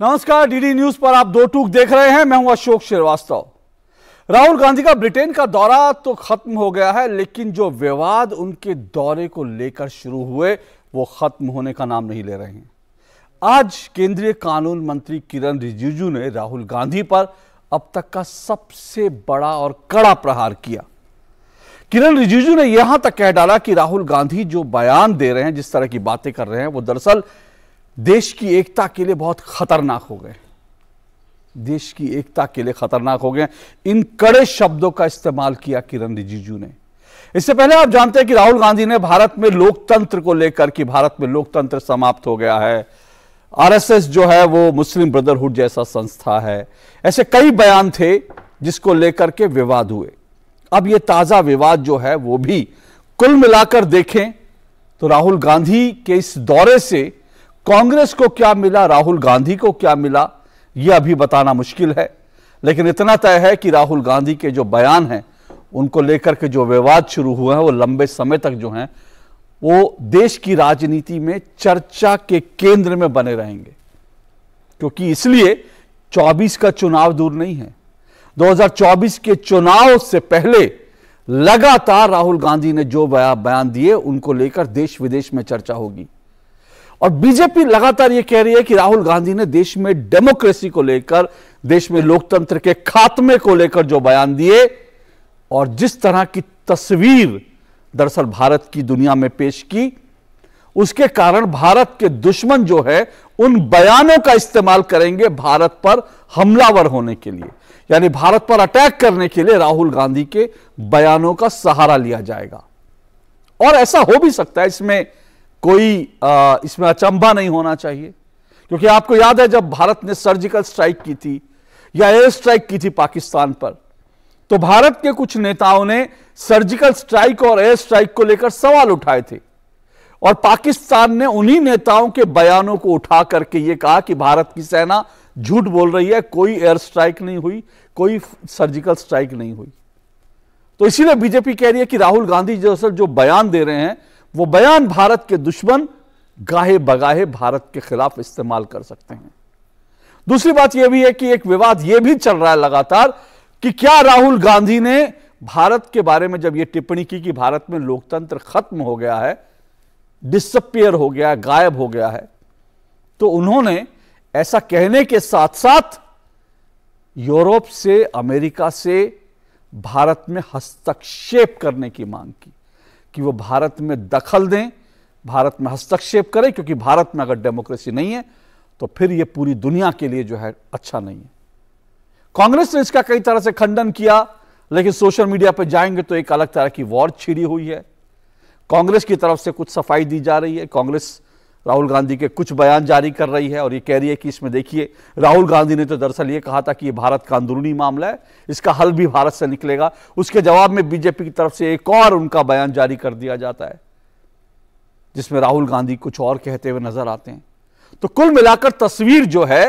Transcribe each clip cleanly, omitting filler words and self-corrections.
नमस्कार, DD news पर आप दो टूक देख रहे हैं। मैं हूं अशोक श्रीवास्तव। राहुल गांधी का ब्रिटेन का दौरा तो खत्म हो गया है, लेकिन जो विवाद उनके दौरे को लेकर शुरू हुए वो खत्म होने का नाम नहीं ले रहे हैं। आज केंद्रीय कानून मंत्री किरण रिजिजू ने राहुल गांधी पर अब तक का सबसे बड़ा और कड़ा प्रहार किया। किरण रिजिजू ने यहां तक कह डाला कि राहुल गांधी जो बयान दे रहे हैं, जिस तरह की बातें कर रहे हैं, वो दरअसल देश की एकता के लिए बहुत खतरनाक हो गए। देश की एकता के लिए खतरनाक हो गए। इन कड़े शब्दों का इस्तेमाल किया किरण रिजिजू ने। इससे पहले आप जानते हैं कि राहुल गांधी ने भारत में लोकतंत्र को लेकर कि भारत में लोकतंत्र समाप्त हो गया है, आरएसएस जो है वो मुस्लिम ब्रदरहुड जैसा संस्था है, ऐसे कई बयान थे जिसको लेकर के विवाद हुए। अब ये ताजा विवाद जो है वो भी कुल मिलाकर देखें तो राहुल गांधी के इस दौरे से कांग्रेस को क्या मिला, राहुल गांधी को क्या मिला, यह अभी बताना मुश्किल है। लेकिन इतना तय है कि राहुल गांधी के जो बयान हैं, उनको लेकर के जो विवाद शुरू हुए हैं, वो लंबे समय तक जो हैं वो देश की राजनीति में चर्चा के केंद्र में बने रहेंगे। क्योंकि इसलिए 24 का चुनाव दूर नहीं है। 2024 के चुनाव से पहले लगातार राहुल गांधी ने जो बयान दिए, उनको लेकर देश विदेश में चर्चा होगी। और बीजेपी लगातार यह कह रही है कि राहुल गांधी ने देश में डेमोक्रेसी को लेकर, देश में लोकतंत्र के खात्मे को लेकर जो बयान दिए और जिस तरह की तस्वीर दरअसल भारत की दुनिया में पेश की, उसके कारण भारत के दुश्मन जो है उन बयानों का इस्तेमाल करेंगे भारत पर हमलावर होने के लिए। यानी भारत पर अटैक करने के लिए राहुल गांधी के बयानों का सहारा लिया जाएगा। और ऐसा हो भी सकता है, इसमें अचंभा नहीं होना चाहिए। क्योंकि आपको याद है जब भारत ने सर्जिकल स्ट्राइक की थी या एयर स्ट्राइक की थी पाकिस्तान पर, तो भारत के कुछ नेताओं ने सर्जिकल स्ट्राइक और एयर स्ट्राइक को लेकर सवाल उठाए थे। और पाकिस्तान ने उन्हीं नेताओं के बयानों को उठा करके यह कहा कि भारत की सेना झूठ बोल रही है, कोई एयर स्ट्राइक नहीं हुई, कोई सर्जिकल स्ट्राइक नहीं हुई। तो इसीलिए बीजेपी कह रही है कि राहुल गांधी जो बयान दे रहे हैं, वो बयान भारत के दुश्मन गाहे बगाहे भारत के खिलाफ इस्तेमाल कर सकते हैं। दूसरी बात यह भी है कि एक विवाद यह भी चल रहा है लगातार कि क्या राहुल गांधी ने भारत के बारे में जब यह टिप्पणी की कि भारत में लोकतंत्र खत्म हो गया है, डिसअपियर हो गया, गायब हो गया है, तो उन्होंने ऐसा कहने के साथ साथ यूरोप से, अमेरिका से भारत में हस्तक्षेप करने की मांग की कि वो भारत में दखल दें, भारत में हस्तक्षेप करें। क्योंकि भारत में अगर डेमोक्रेसी नहीं है तो फिर ये पूरी दुनिया के लिए जो है अच्छा नहीं है। कांग्रेस ने इसका कई तरह से खंडन किया, लेकिन सोशल मीडिया पर जाएंगे तो एक अलग तरह की वॉर छिड़ी हुई है। कांग्रेस की तरफ से कुछ सफाई दी जा रही है। कांग्रेस राहुल गांधी के कुछ बयान जारी कर रही है और ये कह रही है कि इसमें देखिए, राहुल गांधी ने तो दरअसल ये कहा था कि ये भारत का अंदरूनी मामला है, इसका हल भी भारत से निकलेगा। उसके जवाब में बीजेपी की तरफ से एक और उनका बयान जारी कर दिया जाता है, जिसमें राहुल गांधी कुछ और कहते हुए नजर आते हैं। तो कुल मिलाकर तस्वीर जो है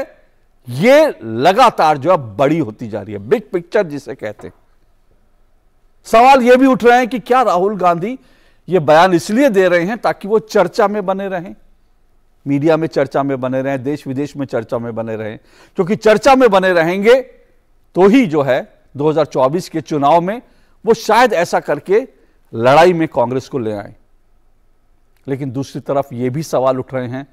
ये लगातार जो है बड़ी होती जा रही है, बिग पिक्चर जिसे कहते हैं। सवाल यह भी उठ रहे हैं कि क्या राहुल गांधी ये बयान इसलिए दे रहे हैं ताकि वो चर्चा में बने रहें, मीडिया में चर्चा में बने रहें, देश विदेश में चर्चा में बने रहें। क्योंकि चर्चा में बने रहेंगे तो ही जो है 2024 के चुनाव में वो शायद ऐसा करके लड़ाई में कांग्रेस को ले आए। लेकिन दूसरी तरफ ये भी सवाल उठ रहे हैं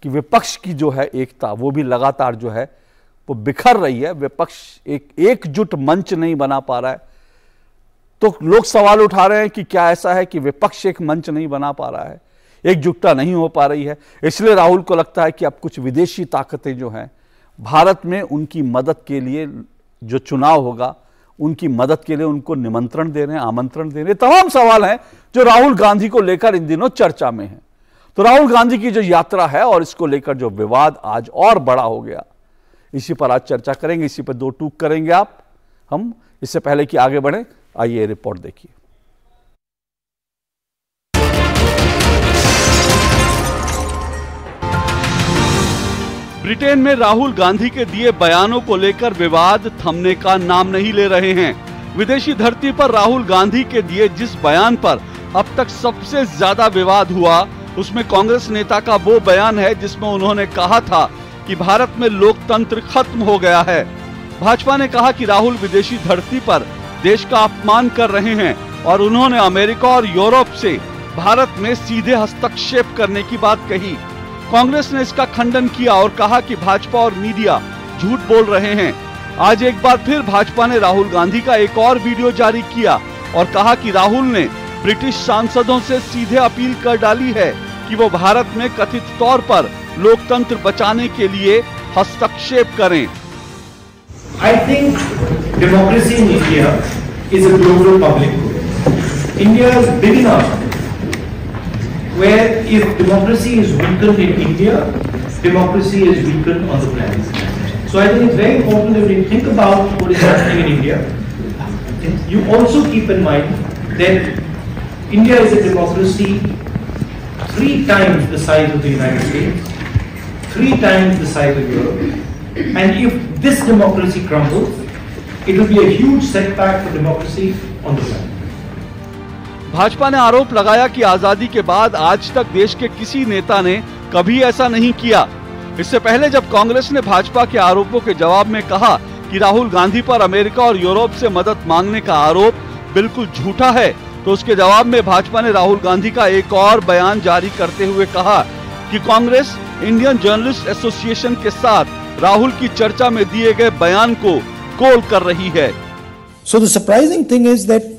कि विपक्ष की जो है एकता वो भी लगातार जो है वो बिखर रही है। विपक्ष एक एकजुट मंच नहीं बना पा रहा है। तो लोग सवाल उठा रहे हैं कि क्या ऐसा है कि विपक्ष एक मंच नहीं बना पा रहा है, एकजुटता नहीं हो पा रही है। इसलिए राहुल को लगता है कि अब कुछ विदेशी ताकतें जो हैं भारत में उनकी मदद के लिए, जो चुनाव होगा उनकी मदद के लिए उनको निमंत्रण दे रहे हैं, आमंत्रण दे रहे हैं। तमाम सवाल हैं जो राहुल गांधी को लेकर इन दिनों चर्चा में हैं। तो राहुल गांधी की जो यात्रा है और इसको लेकर जो विवाद आज और बड़ा हो गया, इसी पर आज चर्चा करेंगे, इसी पर दो टूक करेंगे हम। इससे पहले कि आगे बढ़े, आइए रिपोर्ट देखिए। ब्रिटेन में राहुल गांधी के दिए बयानों को लेकर विवाद थमने का नाम नहीं ले रहे हैं। विदेशी धरती पर राहुल गांधी के दिए जिस बयान पर अब तक सबसे ज्यादा विवाद हुआ, उसमें कांग्रेस नेता का वो बयान है जिसमें उन्होंने कहा था कि भारत में लोकतंत्र खत्म हो गया है। भाजपा ने कहा कि राहुल विदेशी धरती पर देश का अपमान कर रहे हैं और उन्होंने अमेरिका और यूरोप से भारत में सीधे हस्तक्षेप करने की बात कही। कांग्रेस ने इसका खंडन किया और कहा कि भाजपा और मीडिया झूठ बोल रहे हैं। आज एक बार फिर भाजपा ने राहुल गांधी का एक और वीडियो जारी किया और कहा कि राहुल ने ब्रिटिश सांसदों से सीधे अपील कर डाली है कि वो भारत में कथित तौर पर लोकतंत्र बचाने के लिए हस्तक्षेप करें। I think democracy in India is a global public good. India is big enough where if democracy is weakened in India, democracy is weakened on the planet. So I think it's very important that when you think about what is happening in India, you also keep in mind that India is a democracy 3 times the size of the United States, 3 times the size of Europe. And if this democracy crumbles, it will be a huge setback for democracy on the planet. Bhajpa ने आरोप लगाया कि आजादी के बाद आज तक देश के किसी नेता ने कभी ऐसा नहीं किया। इससे पहले जब कांग्रेस ने भाजपा के आरोपों के जवाब में कहा कि राहुल गांधी पर अमेरिका और यूरोप से मदद मांगने का आरोप बिल्कुल झूठा है, तो उसके जवाब में भाजपा ने राहुल गांधी का एक और बयान जारी करते हुए कहा कि कांग्रेस इंडियन जर्नलिस्ट एसोसिएशन के साथ राहुल की चर्चा में दिए गए बयान को कोल कर रही है। So the surprising thing is that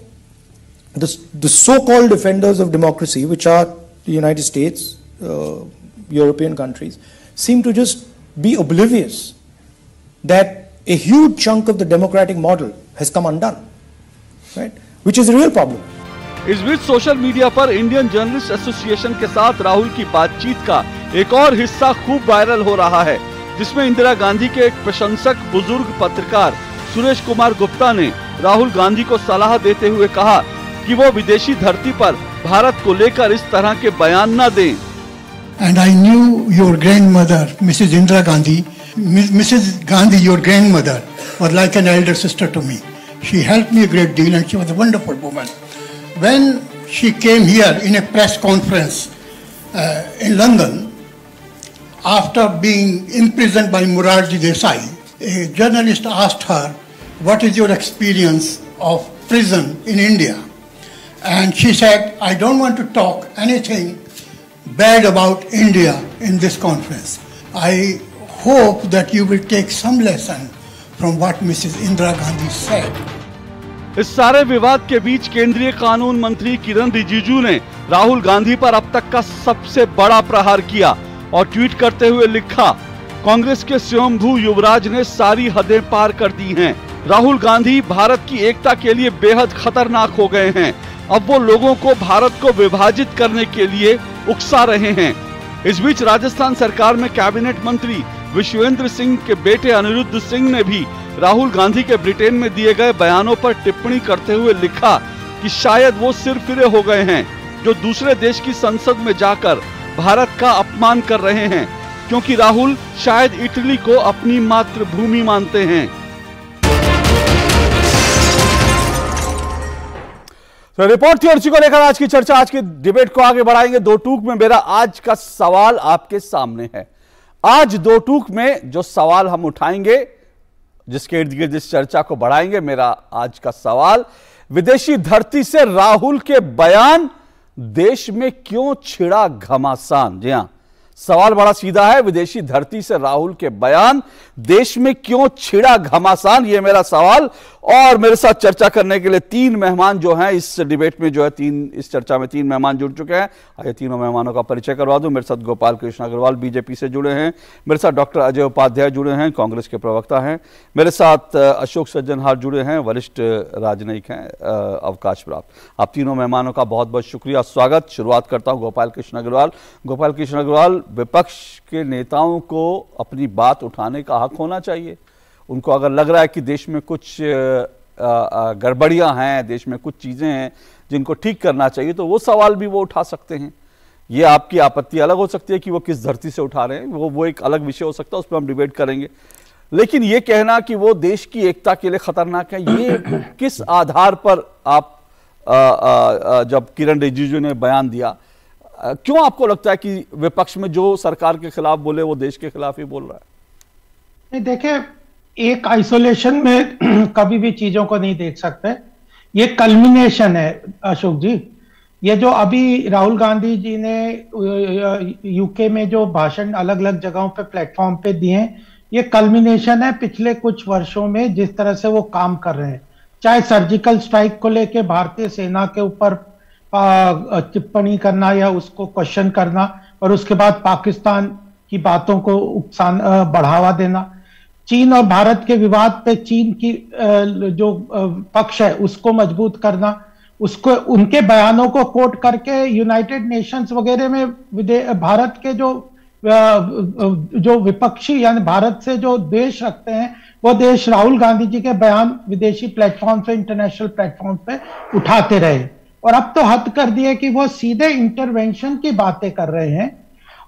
the so-called defenders of democracy, which are the United States, European countries, seem to just be oblivious that a huge chunk of the democratic model has come undone, right? Which is a real problem. इस बीच social media पर Indian journalist association के साथ राहुल की बातचीत का एक और हिस्सा खूब वायरल हो रहा है, जिसमें इंदिरा गांधी के एक प्रशंसक बुजुर्ग पत्रकार सुरेश कुमार गुप्ता ने राहुल गांधी को सलाह देते हुए कहा कि वो विदेशी धरती पर भारत को लेकर इस तरह के बयान न दें। And I knew your grandmother, Mrs. Indira Gandhi. Mrs. Gandhi, your grandmother, was like an elder sister to me. She helped me a great deal and she was a wonderful woman. When she came here in a press conference in London, after being imprisoned by Morarji Desai, a journalist asked her, "What is your experience of prison in India?" And she said, "I don't want to talk anything bad about India in this conference. I hope that you will take some lesson from what Mrs. Indira Gandhi said." इस सारे विवाद के बीच केंद्रीय कानून मंत्री किरण रिजिजू ने राहुल गांधी पर अब तक का सबसे बड़ा प्रहार किया और ट्वीट करते हुए लिखा, कांग्रेस के स्वयंभू युवराज ने सारी हदें पार कर दी हैं। राहुल गांधी भारत की एकता के लिए बेहद खतरनाक हो गए हैं। अब वो लोगों को भारत को विभाजित करने के लिए उकसा रहे हैं। इस बीच राजस्थान सरकार में कैबिनेट मंत्री विश्वेंद्र सिंह के बेटे अनिरुद्ध सिंह ने भी राहुल गांधी के ब्रिटेन में दिए गए बयानों पर टिप्पणी करते हुए लिखा कि शायद वो सिरफिरे हो गए हैं जो दूसरे देश की संसद में जाकर भारत का अपमान कर रहे हैं, क्योंकि राहुल शायद इटली को अपनी मातृभूमि मानते हैं। तो रिपोर्ट थी और इसी को लेकर आज की चर्चा, आज की डिबेट को आगे बढ़ाएंगे। दो टूक में मेरा आज का सवाल आपके सामने है। आज दो टूक में जो सवाल हम उठाएंगे, जिसके इर्द गिर्द इस चर्चा को बढ़ाएंगे, मेरा आज का सवाल, विदेशी धरती से राहुल के बयान देश में क्यों छिड़ा घमासान। जी हां, सवाल बड़ा सीधा है, विदेशी धरती से राहुल के बयान देश में क्यों छिड़ा घमासान, ये मेरा सवाल। और मेरे साथ चर्चा करने के लिए तीन मेहमान जो हैं इस डिबेट में, जो है इस चर्चा में तीन मेहमान जुड़ चुके हैं। आइए तीनों मेहमानों का परिचय करवा दूं। मेरे साथ गोपाल कृष्ण अग्रवाल बीजेपी से जुड़े हैं, मेरे साथ डॉक्टर अजय उपाध्याय जुड़े हैं, कांग्रेस के प्रवक्ता हैं, मेरे साथ अशोक सज्जनहार जुड़े हैं, वरिष्ठ राजनयिक हैं, अवकाश प्राप्त। आप तीनों मेहमानों का बहुत बहुत शुक्रिया, स्वागत। शुरुआत करता हूं गोपाल कृष्ण अग्रवाल। गोपाल कृष्ण अग्रवाल, विपक्ष के नेताओं को अपनी बात उठाने का हक होना चाहिए। उनको अगर लग रहा है कि देश में कुछ गड़बड़ियां हैं, देश में कुछ चीजें हैं जिनको ठीक करना चाहिए, तो वो सवाल भी वो उठा सकते हैं। ये आपकी आपत्ति अलग हो सकती है कि वो किस धरती से उठा रहे हैं, वो एक अलग विषय हो सकता है, उस पर हम डिबेट करेंगे। लेकिन ये कहना कि वो देश की एकता के लिए खतरनाक है, ये किस आधार पर आप जब किरण रिजिजू ने बयान दिया, क्यों आपको लगता है कि विपक्ष में जो सरकार के खिलाफ बोले वो देश के खिलाफ ही बोल रहा है? देखिए, एक आइसोलेशन में कभी भी चीजों को नहीं देख सकते। ये कल्मिनेशन है अशोक जी। ये जो अभी राहुल गांधी जी ने यूके में जो भाषण अलग अलग जगहों पे प्लेटफॉर्म पे दिए, ये कल्मिनेशन है पिछले कुछ वर्षों में जिस तरह से वो काम कर रहे हैं। चाहे सर्जिकल स्ट्राइक को लेके भारतीय सेना के ऊपर टिप्पणी करना या उसको क्वेश्चन करना, और उसके बाद पाकिस्तान की बातों को बढ़ावा देना, चीन और भारत के विवाद पे चीन की जो पक्ष है उसको मजबूत करना, उसको उनके बयानों को कोट करके यूनाइटेड नेशंस वगैरह में भारत के जो विपक्षी यानी भारत से जो देश रखते हैं वो देश राहुल गांधी जी के बयान विदेशी प्लेटफॉर्म पे, इंटरनेशनल प्लेटफॉर्म पे उठाते रहे। और अब तो हद कर दिए कि वो सीधे इंटरवेंशन की बातें कर रहे हैं।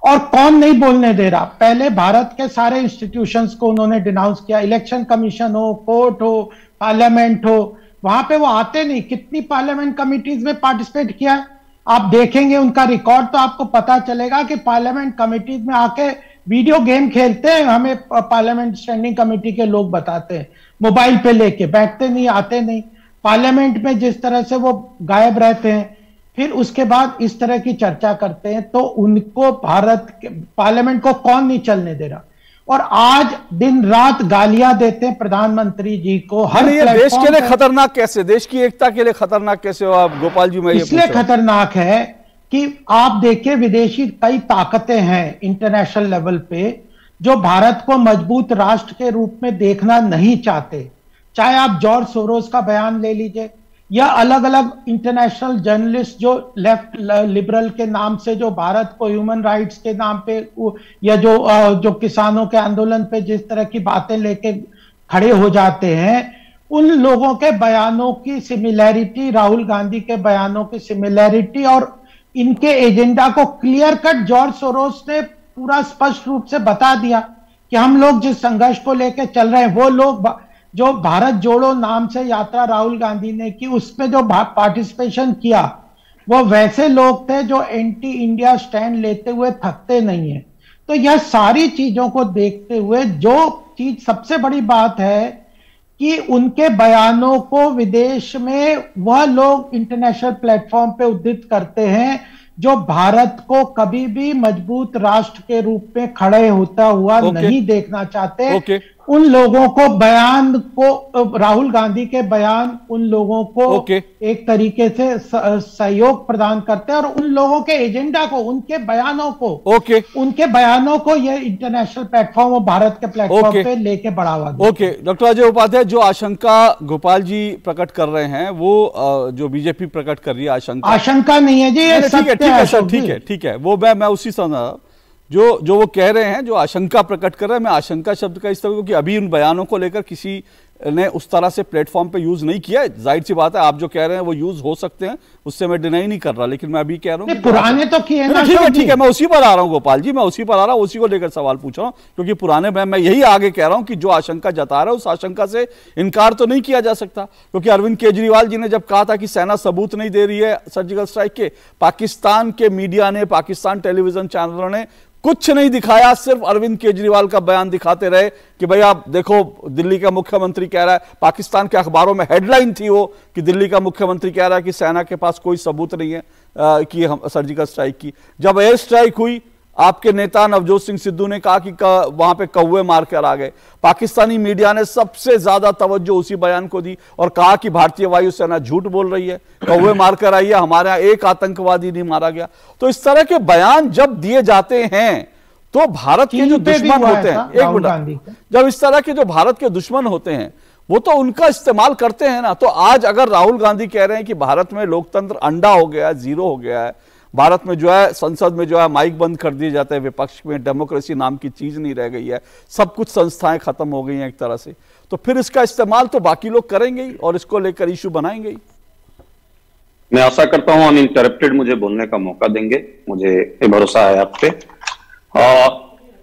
और कौन नहीं बोलने दे रहा? पहले भारत के सारे इंस्टीट्यूशंस को उन्होंने डिनाउंस किया, इलेक्शन कमीशन हो, कोर्ट हो, पार्लियामेंट हो, वहां पे वो आते नहीं। कितनी पार्लियामेंट कमिटीज में पार्टिसिपेट किया है आप देखेंगे उनका रिकॉर्ड, तो आपको पता चलेगा कि पार्लियामेंट कमिटीज में आके वीडियो गेम खेलते हैं, हमें पार्लियामेंट स्टैंडिंग कमेटी के लोग बताते हैं, मोबाइल पे लेके बैठते नहीं, आते नहीं। पार्लियामेंट में जिस तरह से वो गायब रहते हैं, फिर उसके बाद इस तरह की चर्चा करते हैं, तो उनको भारत के पार्लियामेंट को कौन नहीं चलने दे रहा? और आज दिन रात गालियां देते हैं प्रधानमंत्री जी को। हर ये देश के लिए खतरनाक कैसे, देश की एकता के लिए खतरनाक कैसे हो आप गोपाल जी? मैं ये इसलिए खतरनाक है कि आप देखिए विदेशी कई ताकतें हैं इंटरनेशनल लेवल पे जो भारत को मजबूत राष्ट्र के रूप में देखना नहीं चाहते। चाहे आप जॉर्ज सोरोस का बयान ले लीजिए या अलग अलग इंटरनेशनल जर्नलिस्ट जो लेफ्ट लिबरल के नाम से जो भारत को ह्यूमन राइट्स के नाम पे या जो किसानों के आंदोलन पे जिस तरह की बातें लेके खड़े हो जाते हैं, उन लोगों के बयानों की सिमिलैरिटी, राहुल गांधी के बयानों की सिमिलैरिटी और इनके एजेंडा को क्लियर कट जॉर्ज सोरोस ने पूरा स्पष्ट रूप से बता दिया कि हम लोग जिस संघर्ष को लेकर चल रहे हैं, वो लोग जो भारत जोड़ो नाम से यात्रा राहुल गांधी ने की, उसमें जो पार्टिसिपेशन किया वो वैसे लोग थे जो एंटी इंडिया स्टैंड लेते हुए थकते नहीं है। तो यह सारी चीजों को देखते हुए जो चीज सबसे बड़ी बात है कि उनके बयानों को विदेश में वह लोग इंटरनेशनल प्लेटफॉर्म पे उद्धृत करते हैं जो भारत को कभी भी मजबूत राष्ट्र के रूप में खड़े होता हुआ नहीं देखना चाहते। उन लोगों को बयान को, राहुल गांधी के बयान उन लोगों को एक तरीके से सहयोग प्रदान करते हैं और उन लोगों के एजेंडा को, उनके बयानों को ये इंटरनेशनल प्लेटफॉर्म और भारत के प्लेटफॉर्म पे लेके बढ़ावा दें। डॉक्टर अजय उपाध्याय, जो आशंका गोपाल जी प्रकट कर रहे हैं वो जो बीजेपी प्रकट कर रही है आशंका नहीं है जी, ये सत्य है। ठीक है, वो मैं उसी समझ जो वो कह रहे हैं, जो आशंका प्रकट कर रहे हैं, मैं आशंका शब्द का इस्तेमाल कि अभी उन बयानों को लेकर किसी ने उस तरह से प्लेटफॉर्म पे यूज नहीं किया है। जाहिर सी बात है, आप जो कह रहे हैं वो यूज हो सकते हैं, उससे मैं डिनाई नहीं कर रहा, लेकिन मैं अभी कह रहा हूँ पुराने तो किए ना। ठीक है, मैं उसी पर आ रहा हूँ गोपाल जी, मैं उसी पर आ रहा हूँ, उसी को लेकर सवाल पूछ रहा हूँ, क्योंकि पुराने मैं यही आगे कह रहा हूँ कि जो आशंका जता रहा है उस आशंका से इनकार तो नहीं किया जा सकता। क्योंकि अरविंद केजरीवाल जी ने जब कहा था कि सेना सबूत नहीं दे रही है सर्जिकल स्ट्राइक के, पाकिस्तान के मीडिया ने, पाकिस्तान टेलीविजन चैनलों ने कुछ नहीं दिखाया, सिर्फ अरविंद केजरीवाल का बयान दिखाते रहे कि भाई आप देखो दिल्ली का मुख्यमंत्री कह रहा है। पाकिस्तान के अखबारों में हेडलाइन थी वो कि दिल्ली का मुख्यमंत्री कह रहा है कि सेना के पास कोई सबूत नहीं है कि हम सर्जिकल स्ट्राइक की। जब एयर स्ट्राइक हुई, आपके नेता नवजोत सिंह सिद्धू ने कहा कि वहां पे कौवे मारकर आ गए। पाकिस्तानी मीडिया ने सबसे ज्यादा तवज्जो उसी बयान को दी और कहा कि भारतीय वायुसेना झूठ बोल रही है, कौवे मारकर आई है, हमारे यहां एक आतंकवादी नहीं मारा गया। तो इस तरह के बयान जब दिए जाते हैं तो भारत के जो दुश्मन होते हैं, एक मिनट, जब इस तरह के जो भारत के दुश्मन होते हैं वो तो उनका इस्तेमाल करते हैं ना। तो आज अगर राहुल गांधी कह रहे हैं कि भारत में लोकतंत्र अंडा हो गया है, जीरो हो गया है, भारत में जो है संसद में जो है माइक बंद कर दिए जाते हैं, विपक्ष में डेमोक्रेसी नाम की चीज नहीं रह गई है, सब कुछ संस्थाएं खत्म हो गई हैं एक तरह से, तो फिर इसका इस्तेमाल तो बाकी लोग करेंगे ही और इसको लेकर इशू बनाएंगे ही। मैं आशा करता हूं अनइंटरप्टेड मुझे बोलने का मौका देंगे, मुझे भरोसा है आप पे।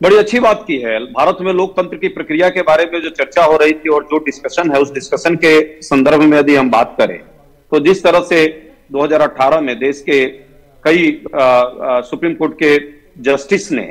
बड़ी अच्छी बात की है, भारत में लोकतंत्र की प्रक्रिया के बारे में जो चर्चा हो रही थी और जो डिस्कशन है, उस डिस्कशन के संदर्भ में यदि हम बात करें तो जिस तरह से 2018 में देश के कई सुप्रीम कोर्ट के जस्टिस ने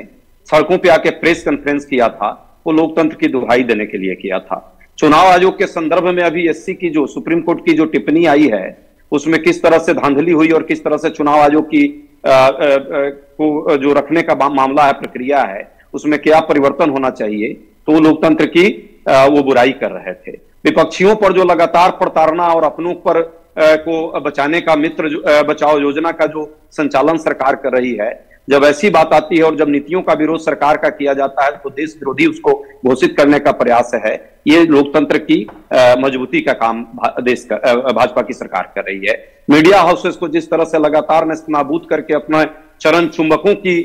सड़कों पे आके प्रेस कॉन्फ्रेंस किया था वो लोकतंत्र की दुहाई देने के लिए किया था। चुनाव आयोग के संदर्भ में अभी एससी की जो सुप्रीम कोर्ट की जो टिप्पणी आई है उसमें किस तरह से धांधली हुई और किस तरह से चुनाव आयोग की को जो रखने का मामला है, प्रक्रिया है, उसमें क्या परिवर्तन होना चाहिए, तो वो लोकतंत्र की वो बुराई कर रहे थे। विपक्षियों पर जो लगातार प्रताड़ना और अपनों पर को बचाने का मित्र बचाओ योजना का जो संचालन सरकार कर रही है, जब ऐसी बात आती है और जब नीतियों का विरोध सरकार का किया जाता है तो देश विरोधी उसको घोषित करने का प्रयास है। ये लोकतंत्र की मजबूती का काम देश का भाजपा की सरकार कर रही है। मीडिया हाउसेस को जिस तरह से लगातार नेस्तनाबूद करके अपने चरण चुंबकों की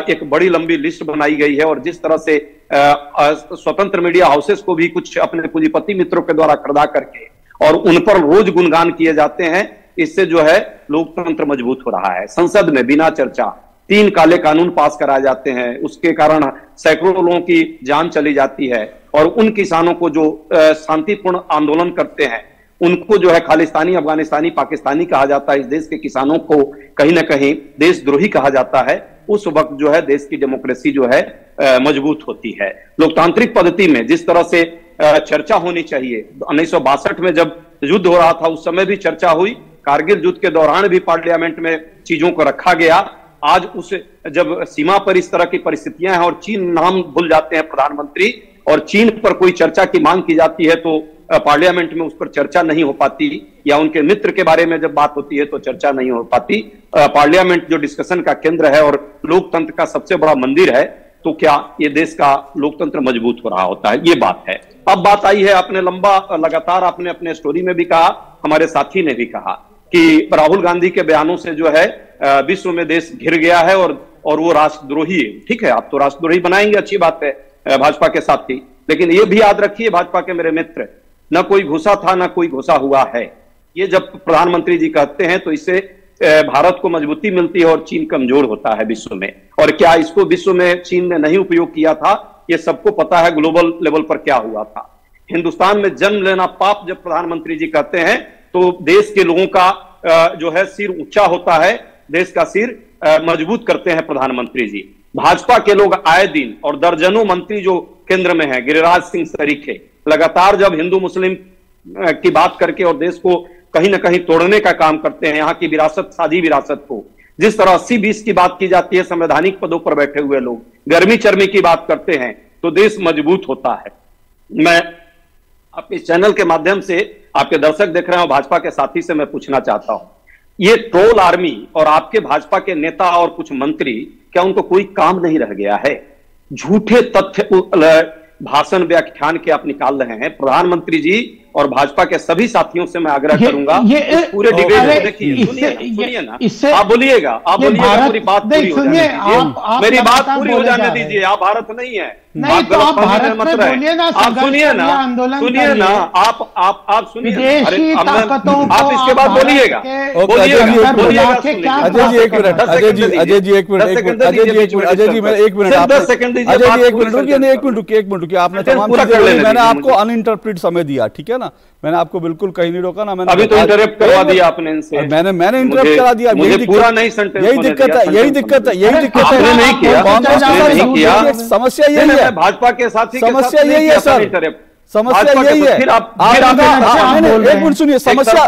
एक बड़ी लंबी लिस्ट बनाई गई है और जिस तरह से स्वतंत्र मीडिया हाउसेस को भी कुछ अपने पूंजीपति मित्रों के द्वारा खरीदा करके और उन पर रोज गुणगान किए जाते हैं, इससे जो है लोकतंत्र मजबूत हो रहा है। संसद में बिना चर्चा 3 काले कानून पास कराए जाते हैं, उसके कारण सैकड़ों लोगों की जान चली जाती है और उन किसानों को जो शांतिपूर्ण आंदोलन करते हैं उनको जो है खालिस्तानी, अफगानिस्तानी, पाकिस्तानी कहा जाता है। इस देश के किसानों को कहीं ना कहीं देशद्रोही कहा जाता है। उस वक्त जो है देश की डेमोक्रेसी जो है मजबूत होती है। लोकतांत्रिक पद्धति में जिस तरह से चर्चा होनी चाहिए, 1962 में जब युद्ध हो रहा था उस समय भी चर्चा हुई, कारगिल युद्ध के दौरान भी पार्लियामेंट में चीजों को रखा गया। आज उस जब सीमा पर इस तरह की परिस्थितियां हैं और चीन नाम भूल जाते हैं प्रधानमंत्री और चीन पर कोई चर्चा की मांग की जाती है तो पार्लियामेंट में उस पर चर्चा नहीं हो पाती, या उनके मित्र के बारे में जब बात होती है तो चर्चा नहीं हो पाती। पार्लियामेंट जो डिस्कशन का केंद्र है और लोकतंत्र का सबसे बड़ा मंदिर है, तो क्या ये देश का लोकतंत्र मजबूत हो रहा होता है, ये बात है। अब बात आई है, आपने लगातार आपने अपने स्टोरी में भी कहा, हमारे साथी ने भी कहा कि राहुल गांधी के बयानों से जो है विश्व में देश घिर गया है और वो राष्ट्रद्रोही है। ठीक है, आप तो राष्ट्रद्रोही बनाएंगे, अच्छी बात है भाजपा के साथी, लेकिन ये भी याद रखिए भाजपा के मेरे मित्र, न कोई घुसा था न कोई घुसा हुआ है। ये जब प्रधानमंत्री जी कहते हैं तो इससे भारत को मजबूती मिलती है और चीन कमजोर होता है विश्व में। और क्या इसको विश्व में चीन ने नहीं उपयोग किया था, ये सबको पता है ग्लोबल लेवल पर क्या हुआ था। हिंदुस्तान में जन्म लेना पाप जब प्रधानमंत्री जी कहते हैं तो देश के लोगों का जो है सिर ऊंचा होता है, देश का सिर मजबूत करते हैं प्रधानमंत्री जी। भाजपा के लोग आए दिन और दर्जनों मंत्री जो केंद्र में है, गिरिराज सिंह सरीखे, लगातार जब हिंदू मुस्लिम की बात करके और देश को कहीं ना कहीं तोड़ने का काम करते हैं, यहाँ की विरासत, साझी विरासत को, जिस तरह 80-20 की बात की जाती है, संवैधानिक पदों पर बैठे हुए लोग गर्मी चर्मी की बात करते हैं तो देश मजबूत होता है। मैं आपके चैनल के माध्यम से आपके दर्शक देख रहे हैं, भाजपा के साथी से मैं पूछना चाहता हूं, ये ट्रोल आर्मी और आपके भाजपा के नेता और कुछ मंत्री, क्या उनको कोई काम नहीं रह गया है? झूठे तथ्य भाषण व्याख्यान के आप निकाल रहे हैं। प्रधानमंत्री जी और भाजपा के सभी साथियों से मैं आग्रह करूंगा पूरे डिबेट को देखिए, सुनिए ना, आप बोलिएगा, पूरी बात पूरी हो जाने दीजिए, मेरी बात पूरी हो जाने दीजिए। आप भारत नहीं है, नहीं तो आप भारत में बोलिए ना, आप सुनिए ना, सुनिए ना, आप सुनिए, आप इसके बाद बोलिएगा। अजय जी एक मिनट, अजय जी एक मिनट, अजय जी मैं एक मिनट, 10 सेकंड दीजिए, अजय जी एक मिनट रुकिए, नहीं एक मिनट रुकिए, आपने तमाम चीजें, मैंने आपको अनइंटरप्रेट समय दिया, ठीक है ना, मैंने आपको बिल्कुल कहीं नहीं रोका ना, मैंने अभी तो इंटरप्ट करवा दिया आपने इनसे, मैंने इंटरप्ट करा दिया, पूरा नहीं सेंटेंस, यही दिक्कत है, यही दिक्कत है, नहीं किया, समस्या यही है, भाजपा के साथी समस्या यही है सर, समस्या यही है। एक मिनट सुनिए, समस्या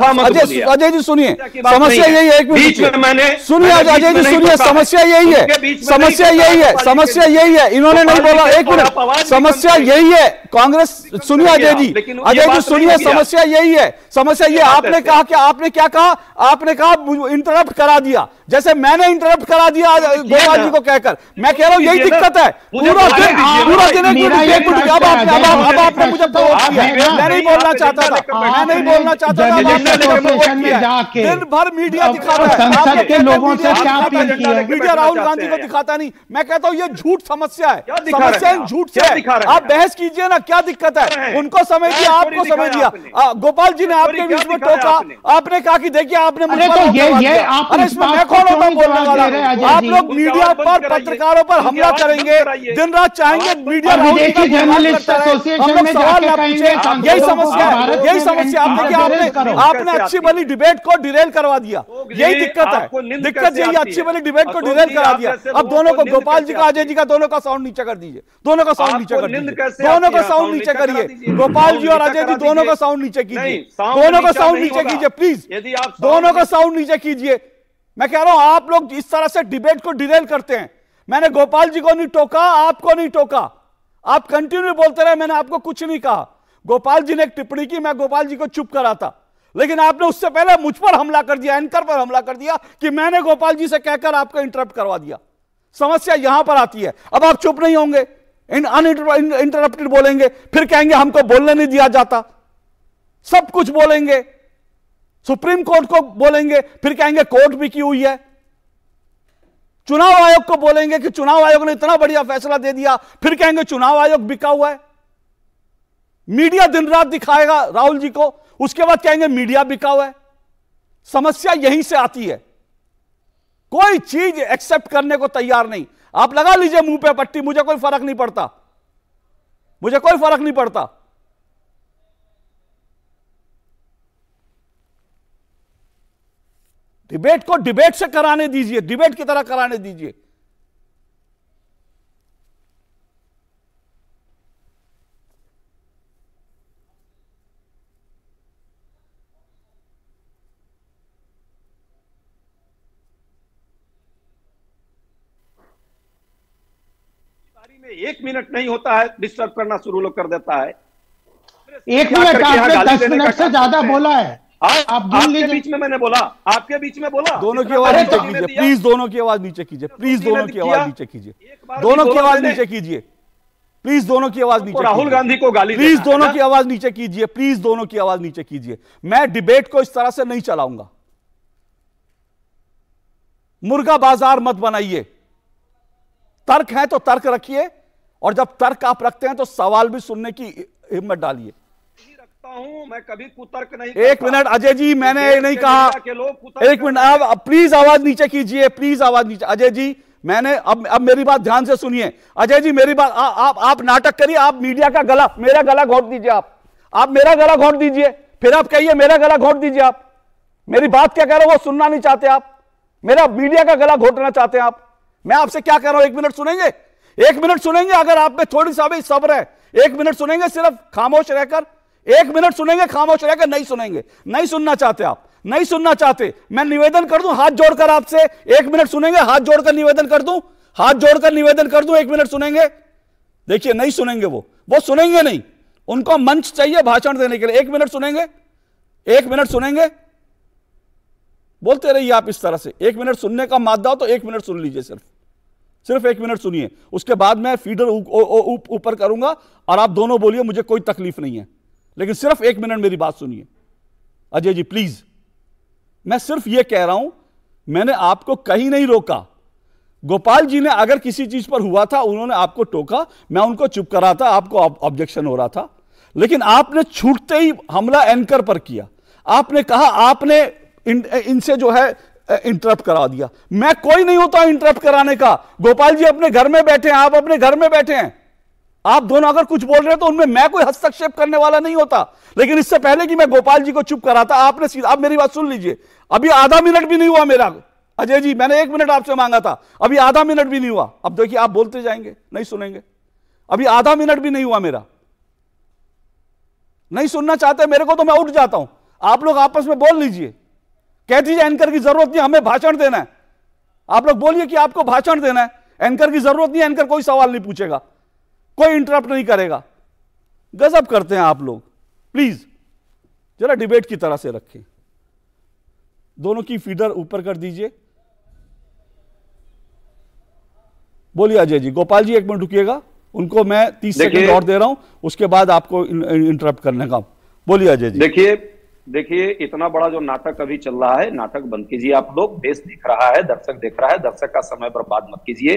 अजय जी सुनिए, समस्या यही है, एक मिनट सुनिए अजय जी सुनिए, समस्या यही है, समस्या यही है, समस्या यही है, इन्होंने नहीं बोला, एक मिनट, समस्या यही है, कांग्रेस सुनिए अजय जी सुनिए, समस्या यही है, समस्या ये आपने कहा कि आपने क्या कहा, आपने कहा इंटरप्ट करा दिया, जैसे मैंने इंटरप्ट करा दिया गोपाल जी को कहकर, मैं कह रहा हूं यही दिक्कत है, पूरा दिन अब आपने मुझे मैं नहीं बोलना चाहता था, मैं नहीं बोलना चाहता था, दिन भर मीडिया दिखाता है, संसद के लोगों से क्या अपील की है, मीडिया राहुल गांधी को दिखाता नहीं। मैं कहता हूं ये झूठ समस्या है, समस्या झूठ से है, आप बहस कीजिए ना, क्या दिक्कत है, उनको समझ दिया, आपको समझ दिया, गोपाल जी ने आपके बीच में टोका, आपने कहा कि देखिए आपने मुझे, अरे इसमें मैं कौन होता हूं बोलने वाला, आप लोग मीडिया पर, पत्रकारों पर हमला करेंगे, दिन रात चाहेंगे मीडिया यही समस्या है, यही समस्या। आप देखिए आपने अच्छी भली डिबेट को डिरेल करवा दिया, यही दिक्कत है, दिक्कत यही, अच्छी वाली डिबेट को डिरेल करा दिया। अब दोनों को, गोपाल जी का, अजय जी का, दोनों का साउंड नीचे कर दीजिए, दोनों का साउंड नीचे कर दीजिए, दोनों का साउंड नीचे करिए, गोपाल जी और अजय जी दोनों का साउंड नीचे कीजिए, दोनों का साउंड नीचे कीजिए प्लीज, दोनों का साउंड नीचे कीजिए। मैं कह रहा हूं आप लोग इस तरह से डिबेट को डिरेल करते हैं। मैंने गोपाल जी को नहीं टोका, आपको नहीं टोका, आप कंटिन्यू बोलते रहे, मैंने आपको कुछ नहीं कहा। गोपाल जी ने एक टिप्पणी की, मैं गोपाल जी को चुप करा था, लेकिन आपने उससे पहले मुझ पर हमला कर दिया, एंकर पर हमला कर दिया कि मैंने गोपाल जी से कहकर आपको इंटरप्ट करवा दिया। समस्या यहां पर आती है। अब आप चुप नहीं होंगे, अनइंटरप्टेड बोलेंगे, फिर कहेंगे हमको बोलने नहीं दिया जाता, सब कुछ बोलेंगे, सुप्रीम कोर्ट को बोलेंगे, फिर कहेंगे कोर्ट भी की हुई है, चुनाव आयोग को बोलेंगे कि चुनाव आयोग ने इतना बढ़िया फैसला दे दिया, फिर कहेंगे चुनाव आयोग बिका हुआ है। मीडिया दिन रात दिखाएगा राहुल जी को, उसके बाद कहेंगे मीडिया बिका हुआ है। समस्या यहीं से आती है, कोई चीज एक्सेप्ट करने को तैयार नहीं। आप लगा लीजिए मुंह पे पट्टी, मुझे कोई फर्क नहीं पड़ता, मुझे कोई फर्क नहीं पड़ता। डिबेट को डिबेट से कराने दीजिए, डिबेट की तरह कराने दीजिए। में 1 मिनट नहीं होता है, डिस्टर्ब करना शुरू लोग कर देता है। 1 मिनट आपने 10 मिनट से ज्यादा बोला है। आप आपके बीच में मैंने बोला, आपके बीच में बोला। दोनों की आवाज नीचे कीजिए प्लीज, दोनों की आवाज नीचे कीजिए प्लीज, दोनों की आवाज नीचे कीजिए, दोनों की आवाज नीचे कीजिए प्लीज, दोनों की आवाज नीचे, राहुल गांधी को गाली प्लीज, दोनों की आवाज नीचे कीजिए प्लीज, दोनों की आवाज नीचे कीजिए। मैं डिबेट को इस तरह से नहीं चलाऊंगा, मुर्गा बाजार मत बनाइए। तर्क है तो तर्क रखिए, और जब तर्क आप रखते हैं तो सवाल भी सुनने की हिम्मत डालिए। मैं कभी कुतर्क नहीं। एक मिनट अजय जी, मैंने नहीं कहा, एक मिनट, आप प्लीज आवाज नीचे कीजिए, प्लीज आवाज नीचे। अजय जी, मैंने अब मेरी बात ध्यान से सुनिए। अजय जी मेरी बात, आप नाटक करिए, आप मीडिया का गला, मेरा गला घोट दीजिए, आप मेरा गला घोट दीजिए, फिर आप कहिए मेरा गला घोट दीजिए। आप मेरी बात क्या कह रहे हो वो सुनना नहीं चाहते, आप मेरा मीडिया का गला घोटना चाहते हैं। आप, मैं आपसे क्या कह रहा हूं, 1 मिनट सुनेंगे, 1 मिनट सुनेंगे, अगर आप में थोड़ी सा भी सब्र है, 1 मिनट सुनेंगे, सिर्फ खामोश रहकर 1 मिनट सुनेंगे, खामोश रहकर नहीं सुनेंगे। नहीं सुनना चाहते आप, नहीं सुनना चाहते, मैं निवेदन कर दूं हाथ जोड़कर आपसे, 1 मिनट सुनेंगे, हाथ जोड़कर निवेदन कर दूं, हाथ जोड़कर निवेदन कर दूं, 1 मिनट सुनेंगे। देखिए नहीं सुनेंगे, वो सुनेंगे नहीं, उनको मंच चाहिए भाषण देने के लिए। 1 मिनट सुनेंगे, 1 मिनट सुनेंगे, बोलते रहिए आप इस तरह से। 1 मिनट सुनने का मादा हो तो 1 मिनट सुन लीजिए, सिर्फ 1 मिनट सुनिए, उसके बाद मैं फीडर ऊपर करूंगा और आप दोनों बोलिए, मुझे कोई तकलीफ नहीं है, लेकिन सिर्फ 1 मिनट मेरी बात सुनिए। अजय जी प्लीज, मैं सिर्फ यह कह रहा हूं, मैंने आपको कहीं नहीं रोका। गोपाल जी ने अगर किसी चीज पर हुआ था, उन्होंने आपको टोका, मैं उनको चुप करा था, आपको ऑब्जेक्शन हो रहा था, लेकिन आपने छूटते ही हमला एंकर पर किया। आपने कहा आपने इनसे जो है इंटरप्ट करा दिया। मैं कोई नहीं होता इंटरप्ट कराने का। गोपाल जी अपने घर में बैठे हैं, आप अपने घर में बैठे हैं, आप दोनों अगर कुछ बोल रहे हैं तो उनमें मैं कोई हस्तक्षेप करने वाला नहीं होता। लेकिन इससे पहले कि मैं गोपाल जी को चुप कराता, आपने सीधा, आप मेरी बात सुन लीजिए, अभी आधा मिनट भी नहीं हुआ मेरा। अजय जी मैंने 1 मिनट आपसे मांगा था, अभी आधा मिनट भी नहीं हुआ। अब देखिए आप बोलते जाएंगे, नहीं सुनेंगे, अभी आधा मिनट भी नहीं हुआ मेरा। नहीं सुनना चाहते मेरे को तो मैं उठ जाता हूं। आप लोग आपस में बोल लीजिए, कह दीजिए एंकर की जरूरत नहीं, हमें भाषण देना है। आप लोग बोलिए कि आपको भाषण देना है, एंकर की जरूरत नहीं, एंकर कोई सवाल नहीं पूछेगा, कोई इंटरप्ट नहीं करेगा। गजब करते हैं आप लोग। प्लीज जरा डिबेट की तरह से रखें, दोनों की फीडर ऊपर कर दीजिए। बोलिए अजय जी। गोपाल जी 1 मिनट रुकिएगा, उनको मैं 30 सेकंड और दे रहा हूं, उसके बाद आपको इंटरप्ट करने का। बोलिए अजय जी। देखिए इतना बड़ा जो नाटक अभी चल रहा है, नाटक बंद कीजिए आप लोग। देश देख रहा है, दर्शक देख रहा है, दर्शक का समय बर्बाद मत कीजिए।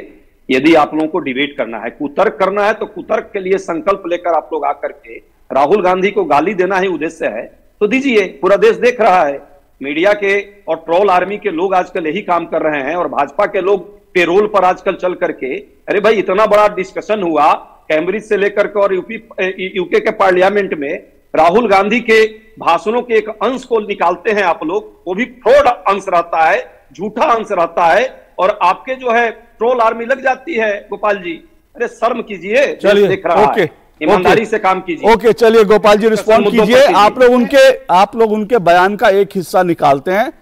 यदि आप लोगों को डिबेट करना है, कुतर्क करना है, तो कुतर्क के लिए संकल्प लेकर आप लोग आकर के राहुल गांधी को गाली देना ही उद्देश्य है तो दीजिए। पूरा देश देख रहा है, मीडिया के और ट्रोल आर्मी के लोग आजकल यही काम कर रहे हैं, और भाजपा के लोग पेरोल पर आजकल चल करके, अरे भाई इतना बड़ा डिस्कशन हुआ कैम्ब्रिज से लेकर के और यूके के पार्लियामेंट में राहुल गांधी के भाषणों के एक अंश को निकालते हैं आप लोग, वो भी फ्रॉड अंश रहता है, झूठा अंश रहता है, और आपके जो है ट्रोल आर्मी लग जाती है। गोपाल जी, अरे शर्म कीजिए, चलिए देख रहा है, ईमानदारी से काम कीजिए। ओके, चलिए गोपाल जी रिस्पॉन्ड कीजिए। आप लोग उनके बयान का एक हिस्सा निकालते हैं।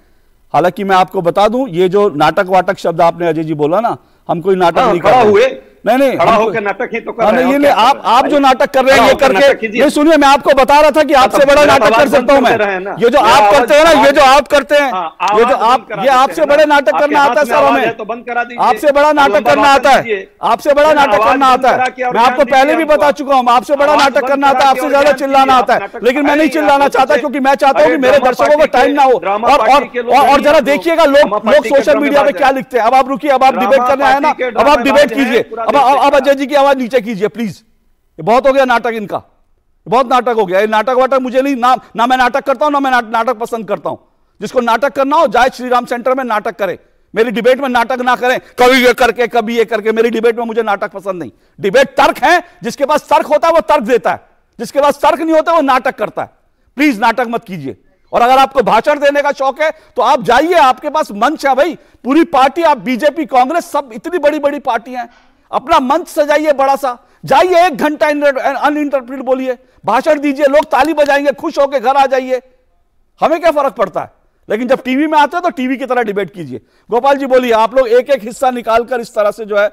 हालांकि मैं आपको बता दूं, ये जो नाटक वाटक शब्द आपने अजय जी बोला ना, हम कोई नाटक नहीं कर रहे हुए, नहीं खड़ा होकर नाटक ही तो कर रहे हैं। ये आप जो नाटक कर रहे हैं ये करके, ये सुनिए, मैं आपको बता रहा था कि आपसे बड़ा नाटक कर सकता हूं मैं। ये जो आप करते हैं ना, ये जो आप करते हैं, ये जो आप, ये आपसे बड़े नाटक करना आता है सर हमें, आपसे बड़ा नाटक करना आता है, आपसे बड़ा नाटक करना आता है। मैं आपको पहले भी बता चुका हूं, आपसे बड़ा नाटक करना आता है, आपसे ज्यादा चिल्लाना आता है, लेकिन मैं नहीं चिल्लाना चाहता, क्योंकि मैं चाहता हूं कि मेरे दर्शकों को टाइम ना हो। और जरा देखिएगा लोग सोशल मीडिया पे क्या लिखते हैं। अब आप रुकिए, अब आप डिबेट करने आए ना, अब आप डिबेट कीजिए। अब अजय जी की आवाज नीचे कीजिए प्लीज। ये बहुत हो गया नाटक इनका, बहुत नाटक हो गया। ये नाटक वाटक मुझे नहीं, ना मैं नाटक करता हूं, ना मैं नाटक पसंद करता हूं। जिसको नाटक करना हो जाए श्री राम सेंटर में नाटक करे, मेरी डिबेट में नाटक ना करें, कभी ये करके कभी ये करके। मेरी डिबेट में मुझे नाटक पसंद नहीं। डिबेट तर्क है, जिसके पास तर्क होता है वो तर्क देता है, जिसके पास तर्क नहीं होता वो नाटक करता है। प्लीज नाटक मत कीजिए। और अगर आपको भाषण देने का शौक है तो आप जाइए, आपके पास मंच है भाई। पूरी पार्टी, आप बीजेपी, कांग्रेस, सब इतनी बड़ी बड़ी पार्टियां हैं, अपना मंच सजाइए बड़ा सा, जाइए 1 घंटा अनइंटरप्रेट बोलिए, भाषण दीजिए, लोग ताली बजाएंगे, खुश होकर घर आ जाइए, हमें क्या फर्क पड़ता है। लेकिन जब टीवी में आते हैं तो टीवी की तरह डिबेट कीजिए। गोपाल जी बोलिए, आप लोग एक एक हिस्सा निकालकर इस तरह से जो है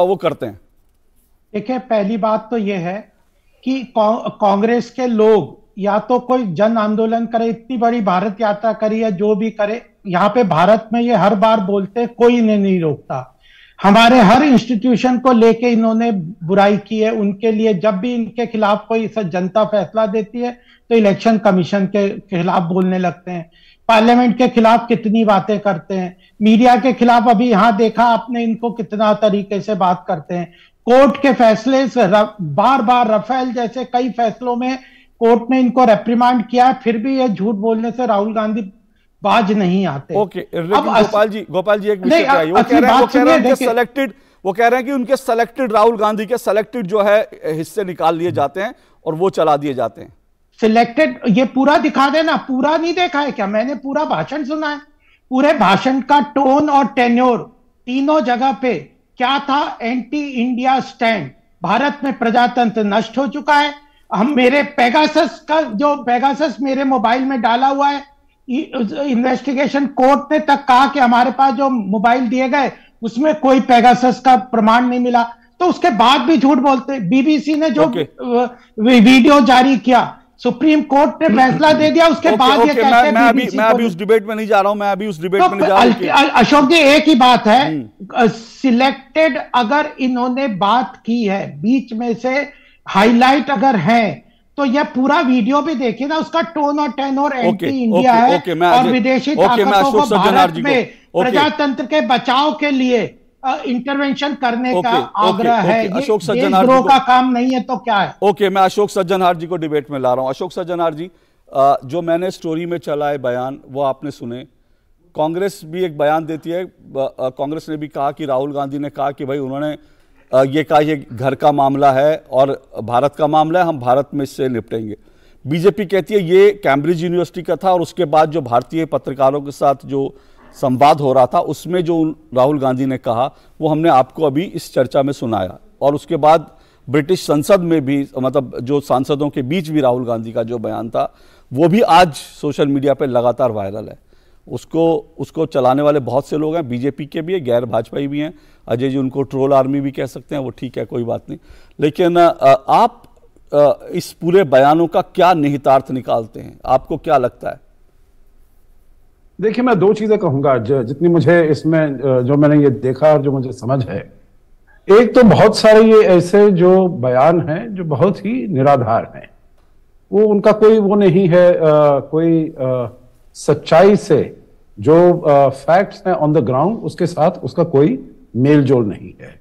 वो करते हैं। देखिए, पहली बात तो यह है कि कांग्रेस के लोग या तो कोई जन आंदोलन करे, इतनी बड़ी भारत यात्रा करी है, जो भी करे, यहां पे भारत में ये हर बार बोलते, कोई इन्हें नहीं रोकता। हमारे हर इंस्टीट्यूशन को लेके इन्होंने बुराई की है। उनके लिए जब भी इनके खिलाफ कोई जनता फैसला देती है तो इलेक्शन कमीशन के खिलाफ बोलने लगते हैं, पार्लियामेंट के खिलाफ कितनी बातें करते हैं, मीडिया के खिलाफ अभी यहां देखा आपने इनको कितना तरीके से बात करते हैं। कोर्ट के फैसले से बार बार रफेल जैसे कई फैसलों में कोर्ट ने इनको रेप्रिमांड किया, फिर भी ये झूठ बोलने से राहुल गांधी बाज नहीं आते। ओके, गोपाल जी एक विषय क्या है, वो कह रहे हैं कि उनके सेलेक्टेड, राहुल गांधी के सेलेक्टेड जो है हिस्से निकाल लिए जाते हैं और वो चला दिए जाते हैं। सिलेक्टेड, ये पूरा दिखा देना। पूरा नहीं देखा है क्या? मैंने पूरा भाषण सुना है। पूरे भाषण का टोन और टेन्योर तीनों जगह पे क्या था? एंटी इंडिया स्टैंड, भारत में प्रजातंत्र नष्ट हो चुका है। हम मेरे पेगासस मेरे मोबाइल में डाला हुआ है, इन्वेस्टिगेशन कोर्ट ने तक कहा कि हमारे पास जो मोबाइल दिए गए उसमें कोई पेगासस का प्रमाण नहीं मिला, तो उसके बाद भी झूठ बोलते। बीबीसी ने जो वीडियो जारी किया, सुप्रीम कोर्ट ने फैसला दे दिया, उसके बाद ये कहते हैं मैं अभी उस डिबेट में नहीं जा रहा हूं, मैं अभी उस डिबेट में नहीं जा रहा हूं। अशोक जी, एक ही बात है, सिलेक्टेड अगर इन्होंने बात की है, बीच में से हाईलाइट अगर है, तो यह पूरा वीडियो भी देखिए ना, उसका टोन और टेनोर एंटी इंडिया है और विदेशी ताकतों को भारत में प्रजातंत्र के बचाव के लिए इंटरवेंशन करने का आग्रह है। अशोक सज्जनहार का काम नहीं है तो क्या है? ओके, मैं अशोक सज्जनहार जी को डिबेट में ला रहा हूं। अशोक सज्जनहार जी, जो मैंने स्टोरी में चला है बयान, वो आपने सुने। कांग्रेस भी एक बयान देती है, कांग्रेस ने भी कहा कि राहुल गांधी ने कहा कि भाई उन्होंने ये कहा ये घर का मामला है और भारत का मामला है, हम भारत में इससे निपटेंगे। बीजेपी कहती है ये कैम्ब्रिज यूनिवर्सिटी का था और उसके बाद जो भारतीय पत्रकारों के साथ जो संवाद हो रहा था उसमें जो राहुल गांधी ने कहा वो हमने आपको अभी इस चर्चा में सुनाया। और उसके बाद ब्रिटिश संसद में भी, मतलब जो सांसदों के बीच भी राहुल गांधी का जो बयान था वो भी आज सोशल मीडिया पर लगातार वायरल है। उसको चलाने वाले बहुत से लोग हैं, बीजेपी के भी हैं, गैर भाजपाई भी हैं। अजय जी उनको ट्रोल आर्मी भी कह सकते हैं, वो ठीक है, कोई बात नहीं। लेकिन आप इस पूरे बयानों का क्या निहितार्थ निकालते हैं, आपको क्या लगता है? देखिए, मैं 2 चीजें कहूंगा जितनी मुझे इसमें जो मैंने ये देखा और जो मुझे समझ है। एक तो बहुत सारे ये ऐसे जो बयान हैं जो बहुत ही निराधार हैं, वो उनका कोई वो नहीं है, कोई सच्चाई से जो फैक्ट्स हैं ऑन द ग्राउंड उसके साथ उसका कोई मेल जोल नहीं है।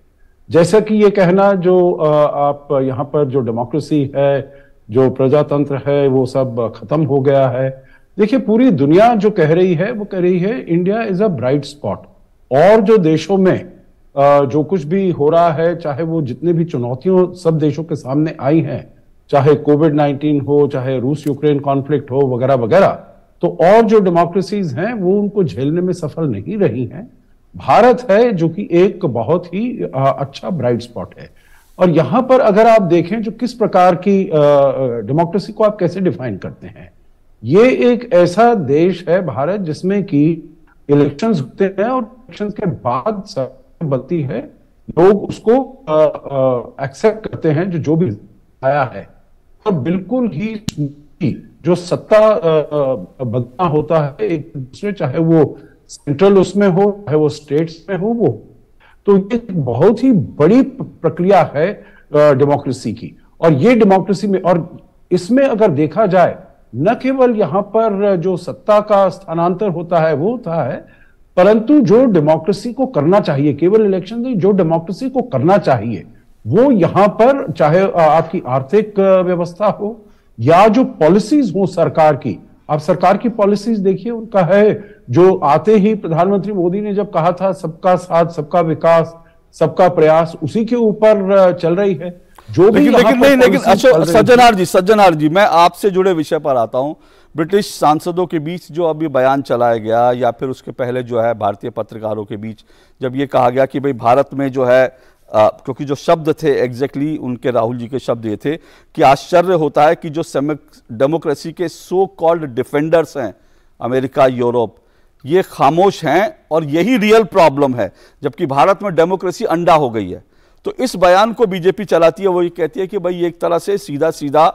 जैसा कि ये कहना जो आप यहाँ पर जो डेमोक्रेसी है, जो प्रजातंत्र है, वो सब खत्म हो गया है। देखिए, पूरी दुनिया जो कह रही है वो कह रही है India is a bright spot. और जो देशों में जो कुछ भी हो रहा है, चाहे वो जितने भी चुनौतियों सब देशों के सामने आई हैं, चाहे कोविड-19 हो, चाहे रूस यूक्रेन कॉन्फ्लिक्ट हो, वगैरह वगैरह, तो और जो डेमोक्रेसीज हैं वो उनको झेलने में सफल नहीं रही हैं। भारत है जो कि एक बहुत ही अच्छा ब्राइट स्पॉट है। और यहां पर अगर आप देखें जो किस प्रकार की डेमोक्रेसी को आप कैसे डिफाइन करते हैं, ये एक ऐसा देश है भारत जिसमें कि इलेक्शंस होते हैं और इलेक्शंस के बाद सरकार बनती है, लोग उसको एक्सेप्ट करते हैं जो भी आया है, और बिल्कुल ही जो सत्ता बदलना होता है एक दूसरे, चाहे वो सेंट्रल उसमें हो चाहे वो स्टेट्स में हो, वो तो ये बहुत ही बड़ी प्रक्रिया है डेमोक्रेसी की। और ये डेमोक्रेसी में, और इसमें अगर देखा जाए न केवल यहां पर जो सत्ता का स्थानांतर होता है वो होता है, परंतु जो डेमोक्रेसी को करना चाहिए, केवल इलेक्शन नहीं, जो डेमोक्रेसी को करना चाहिए वो यहां पर, चाहे आपकी आर्थिक व्यवस्था हो या जो पॉलिसीज हो सरकार की, आप सरकार की पॉलिसीज देखिए, उनका है जो आते ही प्रधानमंत्री मोदी ने जब कहा था सबका साथ सबका विकास सबका प्रयास, उसी के ऊपर चल रही है। जो भी लेकिन सज्जनार जी मैं आपसे जुड़े विषय पर आता हूं। ब्रिटिश सांसदों के बीच जो अभी बयान चलाया गया, या फिर उसके पहले जो है भारतीय पत्रकारों के बीच जब ये कहा गया कि भाई भारत में जो है क्योंकि जो शब्द थे एग्जैक्टली उनके, राहुल जी के शब्द ये थे कि आश्चर्य होता है कि जो डेमोक्रेसी के सो कॉल्ड डिफेंडर्स हैं अमेरिका, यूरोप, ये खामोश हैं और यही रियल प्रॉब्लम है, जबकि भारत में डेमोक्रेसी अंडा हो गई है। तो इस बयान को बीजेपी चलाती है, वो ये कहती है कि भाई एक तरह से सीधा सीधा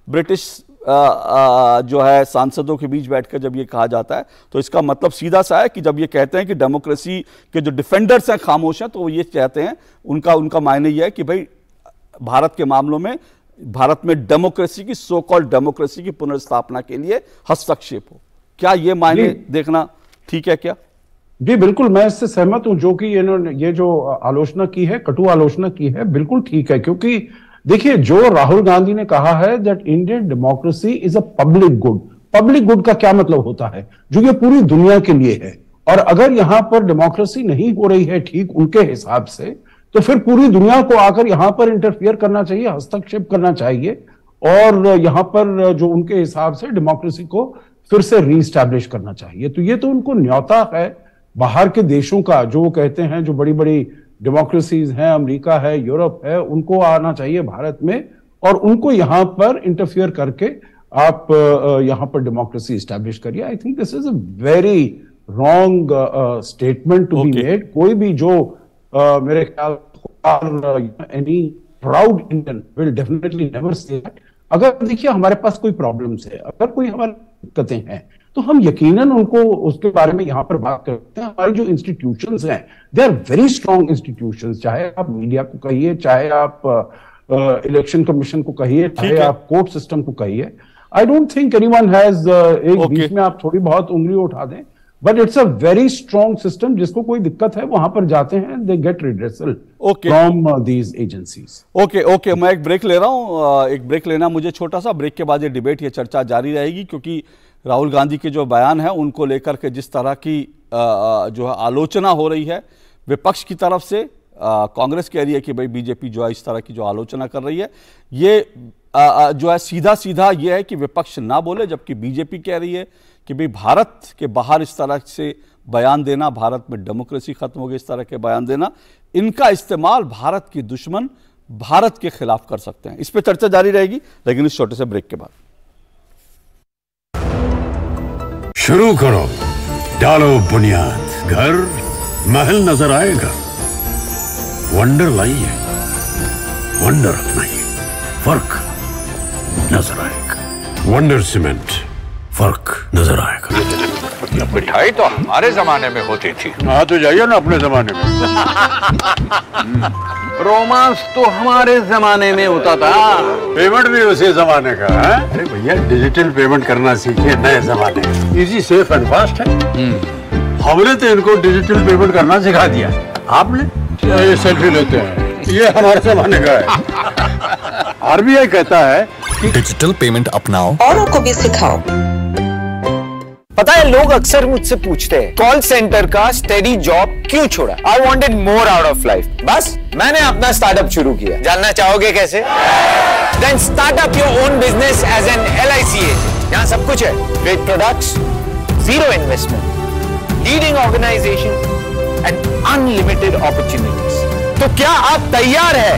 ब्रिटिश जो है सांसदों के बीच बैठकर जब ये कहा जाता है तो इसका मतलब सीधा सा है कि जब ये कहते हैं कि डेमोक्रेसी के जो डिफेंडर्स हैं खामोश हैं, तो वो ये कहते हैं, उनका मायने ये है कि भाई भारत के मामलों में, भारत में डेमोक्रेसी की, सो कॉल्ड डेमोक्रेसी की पुनर्स्थापना के लिए हस्तक्षेप हो। क्या ये मायने देखना ठीक है क्या? जी बिल्कुल, मैं इससे सहमत हूं। जो कि इन्होंने ये जो आलोचना की है, कटु आलोचना की है, बिल्कुल ठीक है। क्योंकि देखिए जो राहुल गांधी ने कहा है that Indian democracy is a public good. Public good का क्या मतलब होता है? जो ये पूरी दुनिया के लिए है। और अगर यहां पर डेमोक्रेसी नहीं हो रही है ठीक उनके हिसाब से, तो फिर पूरी दुनिया को आकर यहां पर इंटरफियर करना चाहिए, हस्तक्षेप करना चाहिए, और यहां पर जो उनके हिसाब से डेमोक्रेसी को फिर से रीस्टैब्लिश करना चाहिए। तो ये तो उनको न्योता है बाहर के देशों का, जो वो कहते हैं जो बड़ी बड़ी डेमोक्रेसीज हैं, अमेरिका है, यूरोप है, उनको आना चाहिए भारत में और उनको यहां पर इंटरफियर करके आप यहां पर डेमोक्रेसी एस्टैब्लिश करिए। I think this is a very wrong statement to be made. कोई भी जो मेरे ख्याल any proud Indian will definitely never say that. अगर देखिए हमारे पास कोई प्रॉब्लम्स है, अगर कोई हमारी दिक्कतें हैं, तो हम यकीनन उनको उसके बारे में यहां पर बात करते हैं। हमारी जो इंस्टीट्यूशंस हैं they are very strong institutions, चाहे आप मीडिया को कहिए, चाहे आप इलेक्शन कमीशन को कहिए, चाहे आप कोर्ट सिस्टम को कहिए। I don't think anyone has एक बीच में आप थोड़ी बहुत उंगली उठा दें, but it's a very strong system. जिसको कोई दिक्कत है वहां पर जाते हैं, they get redressal from these agencies. Okay, मैं एक ब्रेक ले रहा हूं, एक ब्रेक लेना मुझे छोटा सा। ब्रेक के बाद ये डिबेट, ये चर्चा जारी रहेगी, क्योंकि राहुल गांधी के जो बयान है उनको लेकर के जिस तरह की जो है आलोचना हो रही है विपक्ष की तरफ से, कांग्रेस कह रही है कि भाई बीजेपी जो है इस तरह की जो आलोचना कर रही है, ये जो है सीधा सीधा ये है कि विपक्ष ना बोले, जबकि बीजेपी कह रही है कि भाई भारत के बाहर इस तरह से बयान देना, भारत में डेमोक्रेसी खत्म हो गई इस तरह के बयान देना, इनका इस्तेमाल भारत के दुश्मन भारत के खिलाफ कर सकते हैं। इस पर चर्चा जारी रहेगी, लेकिन इस छोटे से ब्रेक के बाद। शुरू करो, डालो बुनियाद, घर महल नजर आएगा, वंडर लाइए, वंडर अपनाइए, फर्क नजर आएगा। वंडर सीमेंट, फर्क नजर आएगा। मिठाई तो हमारे जमाने में होती थी। हाँ तो जाइए ना अपने जमाने में। रोमांस तो हमारे जमाने में होता था। पेमेंट भी उसी जमाने का है। अरे भैया डिजिटल पेमेंट करना सीखिए नए जमाने में। इजी, सेफ एंड फास्ट है। हमने तो इनको डिजिटल पेमेंट करना सिखा दिया। आपने ये सेल्फी लेते हैं, ये हमारे जमाने का है। आरबीआई कहता है कि डिजिटल पेमेंट अपनाओ, औरों को भी सिखाओ। पता है लोग अक्सर मुझसे पूछते हैं कॉल सेंटर का स्टेडी जॉब क्यों छोड़ा? I wanted more out of life. बस मैंने अपना स्टार्टअप शुरू किया। जानना चाहोगे कैसे? Then start up your own business as an LIC agent. यहाँ सब कुछ है. Great products, zero investment, leading organization and unlimited opportunities. तो क्या आप तैयार हैं?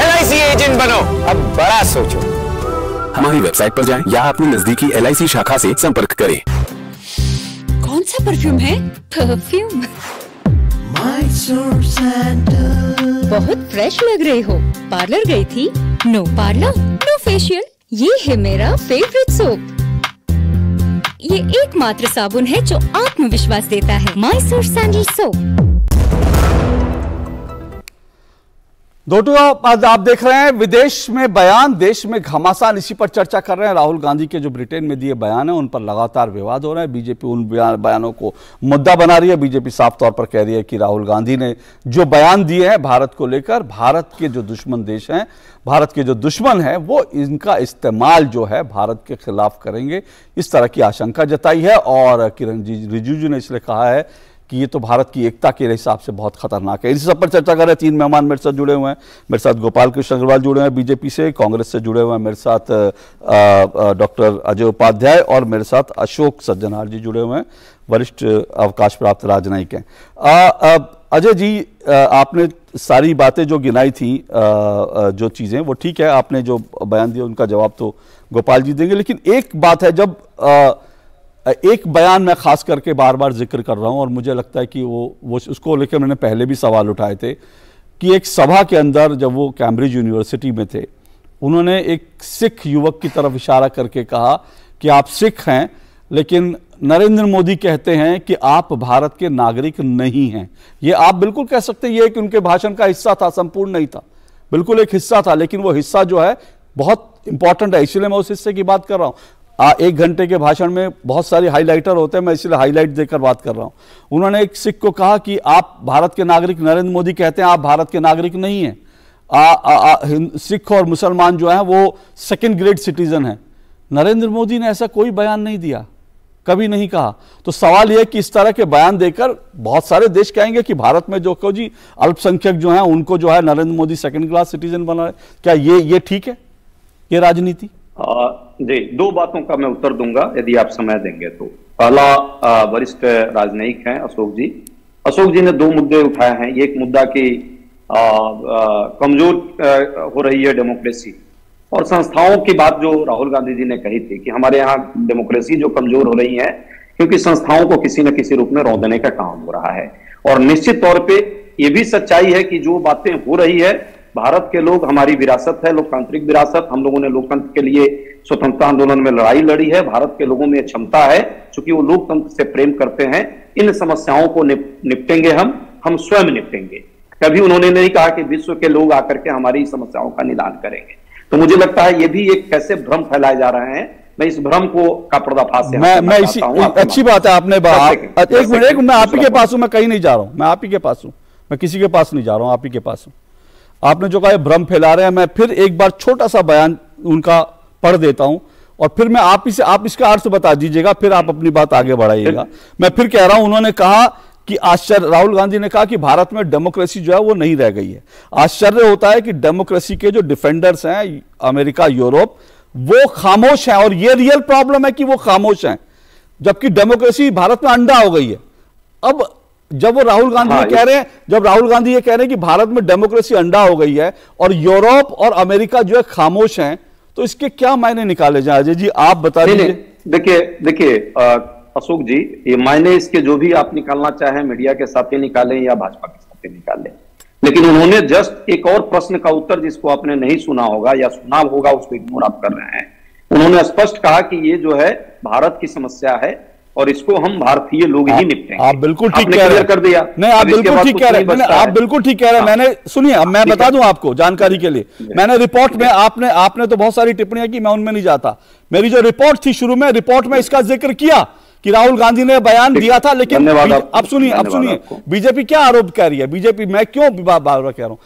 LIC एजेंट बनो. अब बड़ा सोचो. हमारी वेबसाइट पर जाएं या अपनी नजदीकी LIC शाखा से संपर्क करें. कौन सा परफ्यूम है? परफ्यूम बहुत फ्रेश लग रही हो. पार्लर गई थी? No parlour, no facial. ये है मेरा फेवरेट सोप. ये एकमात्र साबुन है जो आत्मविश्वास देता है. Mysore sandal soap. दोस्तों आप देख रहे हैं विदेश में बयान, देश में घमासान. इसी पर चर्चा कर रहे हैं. राहुल गांधी के जो ब्रिटेन में दिए बयान है उन पर लगातार विवाद हो रहा है. बीजेपी उन बयानों को मुद्दा बना रही है. बीजेपी साफ तौर पर कह रही है कि राहुल गांधी ने जो बयान दिए हैं भारत को लेकर, भारत के जो दुश्मन देश हैं, भारत के जो दुश्मन हैं, वो इनका इस्तेमाल जो है भारत के खिलाफ करेंगे, इस तरह की आशंका जताई है. और किरण रिजिजू ने इसलिए कहा है कि ये तो भारत की एकता के हिसाब से बहुत खतरनाक है. इस सब पर चर्चा कर रहे हैं. 3 मेहमान मेरे साथ जुड़े हुए हैं. मेरे साथ गोपाल कृष्ण अग्रवाल जुड़े हैं बीजेपी से, कांग्रेस से जुड़े हुए हैं मेरे साथ डॉक्टर अजय उपाध्याय, और मेरे साथ अशोक सज्जनहार जी जुड़े हुए हैं, वरिष्ठ अवकाश प्राप्त राजनयिक हैं. अजय जी, आपने सारी बातें जो गिनाई थी, जो चीज़ें, वो ठीक है. आपने जो बयान दिया उनका जवाब तो गोपाल जी देंगे. लेकिन एक बात है, जब एक बयान मैं खास करके बार बार जिक्र कर रहा हूं और मुझे लगता है कि वो उसको लेकर मैंने पहले भी सवाल उठाए थे कि एक सभा के अंदर जब वो कैम्ब्रिज यूनिवर्सिटी में थे, उन्होंने एक सिख युवक की तरफ इशारा करके कहा कि आप सिख हैं, लेकिन नरेंद्र मोदी कहते हैं कि आप भारत के नागरिक नहीं हैं. ये आप बिल्कुल कह सकते हैं ये कि उनके भाषण का हिस्सा था, संपूर्ण नहीं था, बिल्कुल एक हिस्सा था, लेकिन वो हिस्सा जो है बहुत इंपॉर्टेंट है. इसलिए मैं उस हिस्से की बात कर रहा हूं. 1 घंटे के भाषण में बहुत सारे हाइलाइटर होते हैं, मैं इसलिए हाइलाइट देकर बात कर रहा हूं. उन्होंने एक सिख को कहा कि आप भारत के नागरिक, नरेंद्र मोदी कहते हैं आप भारत के नागरिक नहीं हैं. सिख और मुसलमान जो हैं वो 2nd ग्रेड सिटीजन हैं. नरेंद्र मोदी ने ऐसा कोई बयान नहीं दिया, कभी नहीं कहा. तो सवाल यह कि इस तरह के बयान देकर बहुत सारे देश कहेंगे कि भारत में जो को जी अल्पसंख्यक जो हैं उनको जो है Narendra Modi 2nd class citizen बना रहे. क्या ये ठीक है, ये राजनीति? जी, 2 बातों का मैं उत्तर दूंगा यदि आप समय देंगे तो. पहला, वरिष्ठ राजनयिक हैं अशोक जी. अशोक जी ने 2 मुद्दे उठाए हैं. एक मुद्दा कि कमजोर हो रही है डेमोक्रेसी, और संस्थाओं की बात जो राहुल गांधी जी ने कही थी कि हमारे यहाँ डेमोक्रेसी जो कमजोर हो रही है क्योंकि संस्थाओं को किसी न किसी रूप में रौंदने का काम हो रहा है. और निश्चित तौर पे ये भी सच्चाई है कि जो बातें हो रही है, भारत के लोग, हमारी विरासत है लोकतांत्रिक विरासत, हम लोगों ने लोकतंत्र के लिए स्वतंत्रता आंदोलन में लड़ाई लड़ी है. भारत के लोगों में क्षमता है, क्योंकि वो लोकतंत्र से प्रेम करते हैं. इन समस्याओं को निपटेंगे हम स्वयं निपटेंगे. कभी उन्होंने नहीं कहा कि विश्व के लोग आकर के हमारी समस्याओं का निदान करेंगे. तो मुझे लगता है ये भी एक कैसे भ्रम फैलाए जा रहे हैं. मैं इस भ्रम का पर्दाफाश मैं इसी अच्छी बात है आपने एक मिनट, मैं आप ही के पास हूं, मैं कहीं नहीं जा रहा हूं, मैं आप ही के पास हूं, मैं किसी के पास नहीं जा रहा हूं, आप ही के पास हूं. आपने जो कहा भ्रम फैला रहे हैं, मैं फिर एक बार छोटा सा बयान उनका पढ़ देता हूं और फिर मैं आप इसका अर्थ बता दीजिएगा, फिर आप अपनी बात आगे बढ़ाइएगा. मैं फिर कह रहा हूं, उन्होंने कहा कि राहुल गांधी ने कहा कि भारत में डेमोक्रेसी जो है वो नहीं रह गई है. आश्चर्य होता है कि डेमोक्रेसी के जो डिफेंडर्स हैं, अमेरिका, यूरोप, वो खामोश हैं. और ये रियल प्रॉब्लम है कि वो खामोश हैं, जबकि डेमोक्रेसी भारत में अंडा हो गई है. अब जब वो राहुल गांधी ये कह रहे हैं, जब राहुल गांधी ये कह रहे हैं कि भारत में डेमोक्रेसी अंडा हो गई है और यूरोप और अमेरिका जो है खामोश हैं, तो इसके क्या मायने निकाले जाए? अजय जी आप बता दीजिए. देखिए अशोक जी, ये मायने इसके जो भी आप निकालना चाहें, मीडिया के साथ ही निकालें या भाजपा के साथ ही निकालें, लेकिन उन्होंने जस्ट एक और प्रश्न का उत्तर, जिसको आपने नहीं सुना होगा या सुना होगा उसको इग्नोर आप कर रहे हैं. उन्होंने स्पष्ट कहा कि ये जो है भारत की समस्या है और इसको हम भारतीय लोग ही निपटेंगे. आप बिल्कुल ठीक कह रहे हैं. कर दिया. नहीं, आप बिल्कुल ठीक कह रहे हैं. आप बिल्कुल ठीक कह रहे हैं. मैंने सुनिए, अब मैं बता दूं आपको जानकारी के लिए, मैंने रिपोर्ट में आपने तो बहुत सारी टिप्पणियां की, मैं उनमें नहीं जाता. मेरी जो रिपोर्ट थी शुरू में, रिपोर्ट में इसका जिक्र किया कि राहुल गांधी ने बयान दिया था, लेकिन अब सुनिए बीजेपी क्या आरोप कर रही है. बीजेपी, मैं क्यों बार बार कह रहा हूं,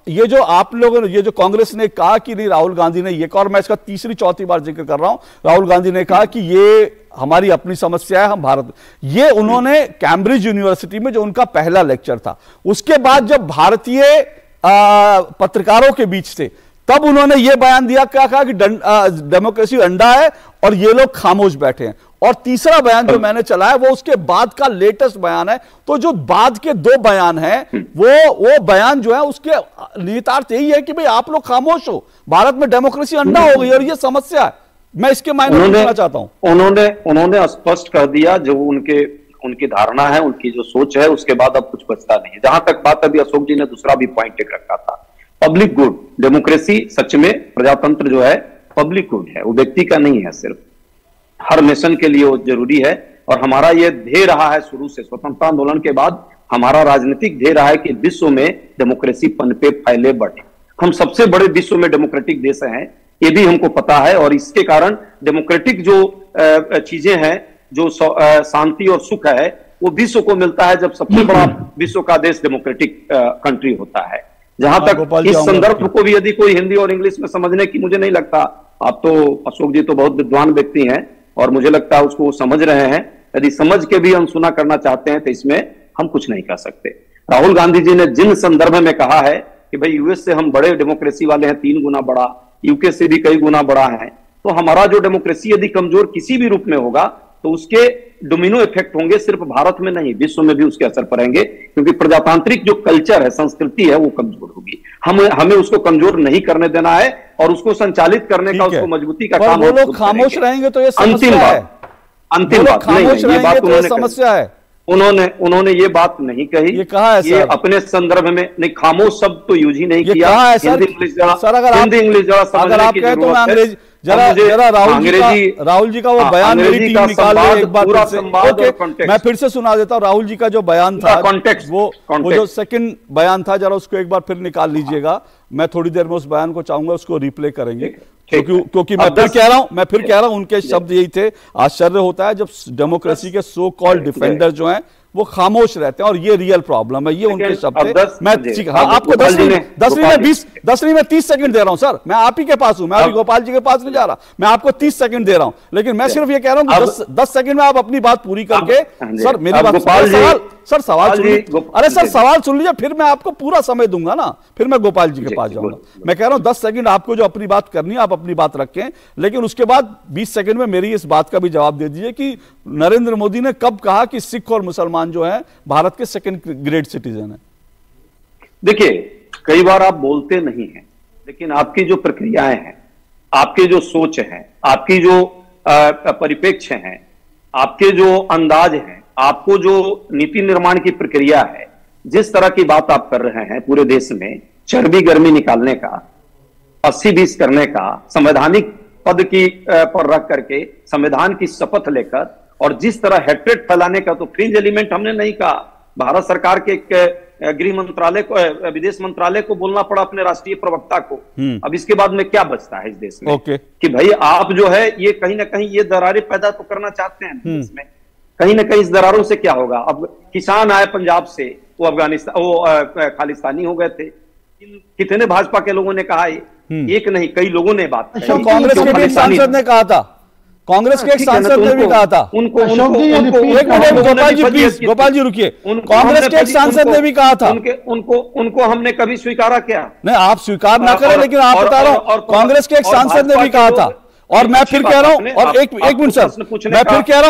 ये जो आप लोगों ने, ये जो कांग्रेस ने कहा कि नहीं राहुल गांधी ने ये कहा, और मैं इसका 3-4 बार जिक्र कर रहा हूं, राहुल गांधी ने कहा कि ये हमारी अपनी समस्या है, हम भारत, ये उन्होंने कैम्ब्रिज यूनिवर्सिटी में जो उनका पहला लेक्चर था, उसके बाद जब भारतीय पत्रकारों के बीच थे, तब उन्होंने यह बयान दिया, क्या कहा कि डेमोक्रेसी अंडा है और ये लोग खामोश बैठे हैं। और तीसरा बयान जो मैंने चला है वो उसके बाद का लेटेस्ट बयान है। तो जो बाद के दो बयान हैं वो बयान जो है उसके निहितार्थ यही है कि भाई आप लोग खामोश हो, भारत में डेमोक्रेसी अंडा हो गई और ये समस्या है। मैं इसके मायने पूछना चाहता हूं। उन्होंने स्पष्ट कर दिया जो उनकी धारणा है, उनकी जो सोच है, उसके बाद अब कुछ बचता नहीं है। जहां तक बात अभी अशोक जी ने दूसरा भी पॉइंट एक रखा था, पब्लिक गुड, डेमोक्रेसी सच में प्रजातंत्र जो है पब्लिक गुड है, वो व्यक्ति का नहीं है, सिर्फ हर नेशन के लिए वो जरूरी है। और हमारा ये ध्येय रहा है शुरू से, स्वतंत्रता आंदोलन के बाद हमारा राजनीतिक ध्येय रहा है कि विश्व में डेमोक्रेसी पनपे, फैले, बढ़े। हम सबसे बड़े विश्व में डेमोक्रेटिक देश हैं, ये भी हमको पता है। और इसके कारण डेमोक्रेटिक जो चीजें हैं, जो शांति और सुख है, वो विश्व को मिलता है जब सबसे बड़ा विश्व का देश डेमोक्रेटिक कंट्री होता है। जहां तक इस संदर्भ को भी यदि कोई हिंदी और इंग्लिश में समझने की मुझे नहीं लगता, आप तो अशोक जी तो बहुत विद्वान व्यक्ति हैं और मुझे लगता है उसको समझ रहे हैं। यदि समझ के भी अनसुना करना चाहते हैं तो इसमें हम कुछ नहीं कर सकते। राहुल गांधी जी ने जिन संदर्भ में कहा है कि भाई यूएस से हम बड़े डेमोक्रेसी वाले हैं, 3 गुना बड़ा, यूके से भी कई गुना बड़ा है, तो हमारा जो डेमोक्रेसी यदि कमजोर किसी भी रूप में होगा तो उसके डोमिनो इफेक्ट होंगे, सिर्फ भारत में नहीं विश्व में भी उसके असर पड़ेंगे, क्योंकि प्रजातांत्रिक जो कल्चर है, संस्कृति है, वो कमजोर होगी। हमें उसको कमजोर नहीं करने देना है और उसको संचालित करने का, उसको मजबूती का काम। वो लोग खामोश रहेंगे तो ये अंतिम बात खामोश रहेंगे तो ये समस्या है। उन्होंने ये बात नहीं कही, ये कहा है ये अपने संदर्भ में नहीं, खामोश शब्द तो यूज ही नहीं किया। हिंदी इंग्लिश अगर आप कहें तो मैं अंग्रेजी जरा राहुल जी का वो बयान मेरी टीम निकाल ले एक बार फिर से। मैं फिर से सुना देता हूँ राहुल जी का जो बयान था, वो जो सेकंड बयान था, जरा उसको एक बार फिर निकाल लीजिएगा। मैं थोड़ी देर में उस बयान को चाहूंगा उसको रिप्ले करेंगे, क्योंकि मैं फिर कह रहा हूं उनके शब्द यही थे। आश्चर्य होता है जब डेमोक्रेसी के सो कॉल्ड डिफेंडर जो हैं वो खामोश रहते हैं, और ये रियल प्रॉब्लम है, ये उनके शब्द थे। मैं आपको 10 नहीं मैं 30 सेकंड दे रहा हूं सर, मैं आप ही के पास हूं, मैं अभी गोपाल जी के पास नहीं जा रहा, मैं आपको 30 सेकंड दे रहा हूं, लेकिन मैं सिर्फ ये कह रहा हूं कि 10 सेकंड में आप अपनी बात पूरी करके, सर मेरी बात सवाल सुन लीजिए। अरे सर सवाल सुन लीजिए, फिर मैं आपको पूरा समय दूंगा ना, फिर मैं गोपाल जी के पास जाऊंगा। मैं कह रहा हूं 10 सेकंड आपको जो अपनी बात करनी है आप अपनी बात रखें, लेकिन उसके बाद 20 सेकंड में मेरी इस बात का भी जवाब दे दीजिए कि नरेंद्र मोदी ने कब कहा कि सिख और मुसलमान जो है भारत के सेकंड ग्रेड सिटीजन है। देखिए, कई बार आप बोलते नहीं हैं, लेकिन आपकी जो प्रक्रियाएं हैं, आपके जो सोच है, आपकी जो परिप्रेक्ष्य है, आपके जो अंदाज है, आपको जो नीति निर्माण की प्रक्रिया है, जिस तरह की बात आप कर रहे हैं पूरे देश में चर्बी गर्मी निकालने का, 80-20 करने का, संवैधानिक पद की पर रख करके संविधान की शपथ लेकर, और जिस तरह हेट्रेड फैलाने का, तो फ्रिंज एलिमेंट हमने नहीं कहा। भारत सरकार के गृह मंत्रालय को, विदेश मंत्रालय को बोलना पड़ा अपने राष्ट्रीय प्रवक्ता को। अब इसके बाद में क्या बचता है इस देश में कि भाई आप जो है ये कहीं ना कहीं ये दरारें पैदा तो करना चाहते हैं देश में, कहीं ना कहीं इस दरारों से क्या होगा। अब किसान आए पंजाब से, वो अफगानिस्तान, वो खालिस्तानी हो गए थे, कितने भाजपा के लोगों ने कहा, एक नहीं कई लोगों ने बात कही। कांग्रेस के भी सांसद ने कहा था, कांग्रेस के एक सांसद ने भी कहा था, गोपाल जी रुकिए, कांग्रेस के एक सांसद ने भी कहा था, उनको हमने कभी स्वीकारा क्या? नहीं, आप स्वीकार ना करें, लेकिन आप बता रहा हूं कांग्रेस के एक सांसद ने भी कहा था। और मैं फिर कह रहा हूं, और एक मिनट सर, मैं फिर कह रहा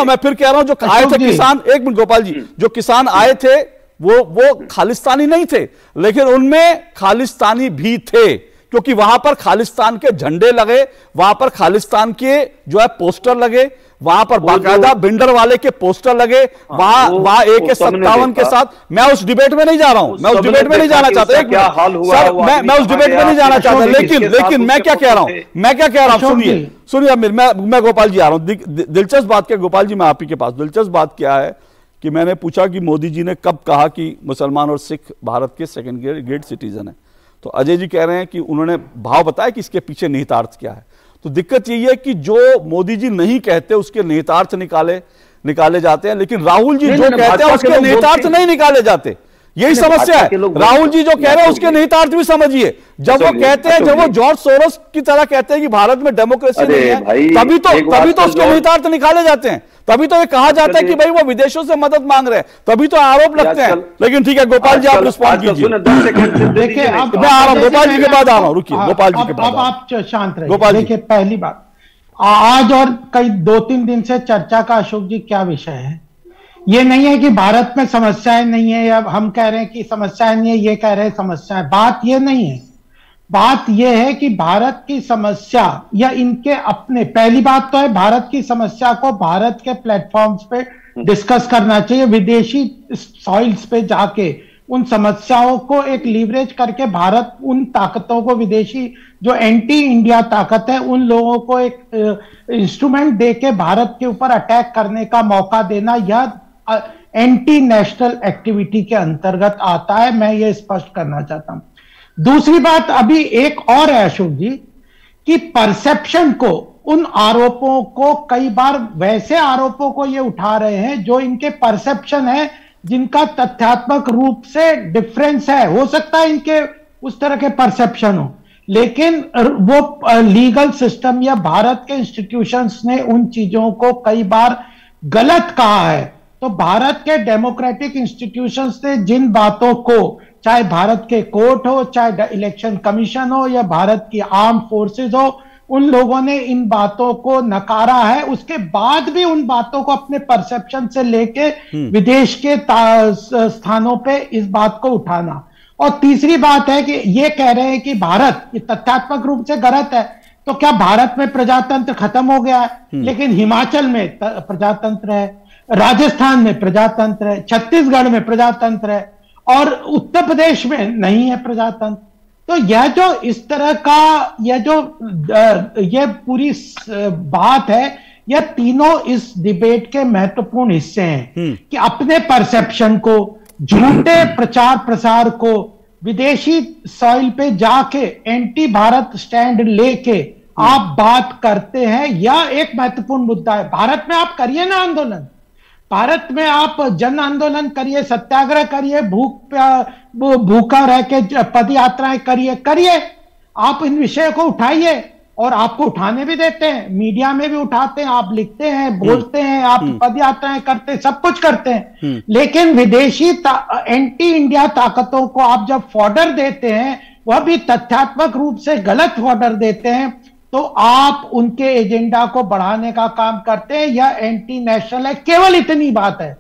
हूं जो आए थे किसान, एक मिनट गोपाल जी, जो किसान आए थे वो खालिस्तानी नहीं थे, लेकिन उनमें खालिस्तानी भी थे, क्योंकि वहां पर खालिस्तान के झंडे लगे, वहां पर खालिस्तान के जो है पोस्टर लगे, वहां पर बाकायदा बिंडर वाले के पोस्टर लगे, वहां AK-57 के साथ। मैं उस डिबेट में नहीं जा रहा हूं, मैं उस डिबेट में नहीं जाना चाहता, सर मैं उस डिबेट में नहीं जाना चाहता, लेकिन मैं क्या कह रहा हूं, सुनिए मैं गोपाल जी आ रहा हूं। दिलचस्प बात क्या गोपाल जी, मैं आप ही के पास, दिलचस्प बात क्या है कि मैंने पूछा कि मोदी जी ने कब कहा कि मुसलमान और सिख भारत के सेकंड ग्रेड सिटीजन है, तो अजय जी कह रहे हैं कि उन्होंने भाव बताया कि इसके पीछे निहितार्थ क्या है। तो दिक्कत यही है कि जो मोदी जी नहीं कहते उसके निहितार्थ निकाले जाते हैं, लेकिन राहुल जी जो कहते हैं उसके निहितार्थ नहीं निकाले जाते। यही समस्या है। राहुल जी जो कह रहे हैं उसके निहितार्थ भी समझिए। जब वो कहते हैं, जब वो जॉर्ज सोरोस की तरह कहते हैं कि भारत में डेमोक्रेसी नहीं है, तभी तो उसके निहितार्थ निकाले जाते हैं, तभी तो ये कहा जाता है कि भाई वो विदेशों से मदद मांग रहे हैं, तभी तो आरोप लगते हैं। लेकिन ठीक है, गोपाल जी आप रिस्पॉन्ड कीजिए। देखिए मैं आ रहा हूं, गोपाल जी के बाद आ रहा हूं, रुकिए गोपाल जी के बाद। अब आप शांत रहिए। देखिए पहली बात, आज और कई 2-3 दिन से चर्चा का अशोक जी क्या विषय है, ये नहीं है कि भारत में समस्याएं नहीं है, या हम कह रहे हैं कि समस्याएं नहीं है, ये कह रहे हैं समस्याएं, बात ये नहीं है। बात यह है कि भारत की समस्या या इनके अपने, पहली बात तो है भारत की समस्या को भारत के प्लेटफॉर्म्स पे डिस्कस करना चाहिए, विदेशी सॉइल्स पे जाके उन समस्याओं को एक लीवरेज करके भारत उन ताकतों को, विदेशी जो एंटी इंडिया ताकत है, उन लोगों को एक इंस्ट्रूमेंट देके भारत के ऊपर अटैक करने का मौका देना, यह एंटी नेशनल एक्टिविटी के अंतर्गत आता है। मैं ये स्पष्ट करना चाहता हूं। दूसरी बात अभी एक और है अशोक जी, कि परसेप्शन को, उन आरोपों को, कई बार वैसे आरोपों को ये उठा रहे हैं जो इनके परसेप्शन है, जिनका तथ्यात्मक रूप से डिफरेंस है। हो सकता है इनके उस तरह के परसेप्शन हो, लेकिन वो लीगल सिस्टम या भारत के इंस्टीट्यूशंस ने उन चीजों को कई बार गलत कहा है। तो भारत के डेमोक्रेटिक इंस्टीट्यूशंस ने जिन बातों को, चाहे भारत के कोर्ट हो, चाहे इलेक्शन कमीशन हो, या भारत की आर्म फोर्सेस हो, उन लोगों ने इन बातों को नकारा है। उसके बाद भी उन बातों को अपने परसेप्शन से लेके विदेश के स्थानों पे इस बात को उठाना। और तीसरी बात है कि ये कह रहे हैं कि भारत, ये तथ्यात्मक रूप से गलत है, तो क्या भारत में प्रजातंत्र खत्म हो गया है? लेकिन हिमाचल में प्रजातंत्र है, राजस्थान में प्रजातंत्र है, छत्तीसगढ़ में प्रजातंत्र है, और उत्तर प्रदेश में नहीं है प्रजातंत्र। तो यह जो इस तरह का, यह जो यह पूरी बात है, यह तीनों इस डिबेट के महत्वपूर्ण हिस्से हैं कि अपने परसेप्शन को, झूठे प्रचार प्रसार को, विदेशी सॉइल पे जाके एंटी भारत स्टैंड लेके आप बात करते हैं। यह एक महत्वपूर्ण मुद्दा है। भारत में आप करिए ना आंदोलन, भारत में आप जन आंदोलन करिए, सत्याग्रह करिए, भूखा रह के पद यात्राएं करिए, आप इन विषय को उठाइए, और आपको उठाने भी देते हैं, मीडिया में भी उठाते हैं, आप लिखते हैं, बोलते हैं, आप पद यात्राएं करते हैं, सब कुछ करते हैं। लेकिन विदेशी एंटी इंडिया ताकतों को आप जब फॉर्डर देते हैं, वह भी तथ्यात्मक रूप से गलत फॉर्डर देते हैं, तो आप उनके एजेंडा को बढ़ाने का काम करते हैं। यह एंटी नेशनल है, केवल इतनी बात है।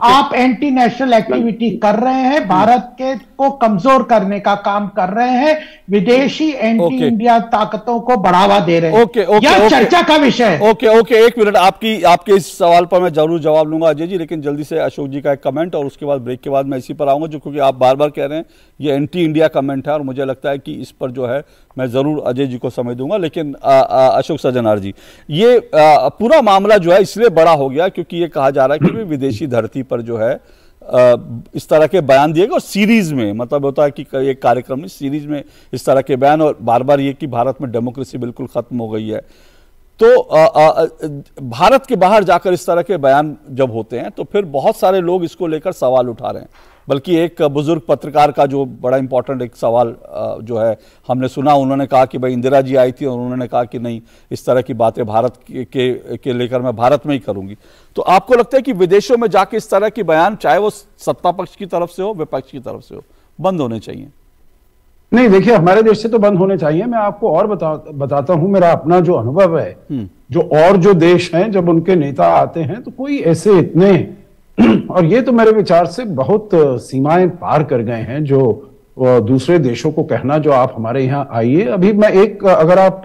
आप एंटी नेशनल एक्टिविटी कर रहे हैं, भारत के को कमजोर करने का काम कर रहे हैं, विदेशी एंटी इंडिया ताकतों को बढ़ावा दे रहे हैं। यह चर्चा का विषय है। ओके, एक मिनट, आपके इस सवाल पर मैं जरूर जवाब लूंगा अजय जी, लेकिन जल्दी से अशोक जी का एक कमेंट, और उसके बाद ब्रेक के बाद मैं इसी पर आऊंगा, जो क्योंकि आप बार बार कह रहे हैं ये एंटी इंडिया कमेंट है, और मुझे लगता है कि इस पर जो है मैं जरूर अजय जी को समय दूंगा। लेकिन अशोक सज्जनार जी, ये पूरा मामला जो है इसलिए बड़ा हो गया क्योंकि ये कहा जा रहा है कि विदेशी धरती पर जो है इस तरह के बयान दिए गए, और सीरीज में, मतलब होता है कि एक कार्यक्रम में सीरीज में इस तरह के बयान, और बार बार ये कि भारत में डेमोक्रेसी बिल्कुल खत्म हो गई है। तो भारत के बाहर जाकर इस तरह के बयान जब होते हैं तो फिर बहुत सारे लोग इसको लेकर सवाल उठा रहे हैं। बल्कि एक बुजुर्ग पत्रकार का जो बड़ा इंपॉर्टेंट एक सवाल जो है हमने सुना, उन्होंने कहा कि भाई इंदिरा जी आई थी और उन्होंने कहा कि नहीं, इस तरह की बातें भारत के लेकर मैं भारत में ही करूंगी। तो आपको लगता है कि विदेशों में जाके इस तरह की बयान, चाहे वो सत्ता पक्ष की तरफ से हो, विपक्ष की तरफ से हो, बंद होने चाहिए? नहीं, देखिए हमारे देश से तो बंद होने चाहिए। मैं आपको और बताता हूं, मेरा अपना जो अनुभव है, जो देश हैं जब उनके नेता आते हैं तो कोई ऐसे इतने और ये तो मेरे विचार से बहुत सीमाएं पार कर गए हैं, जो दूसरे देशों को कहना जो आप हमारे यहाँ आइए। अभी मैं एक, अगर आप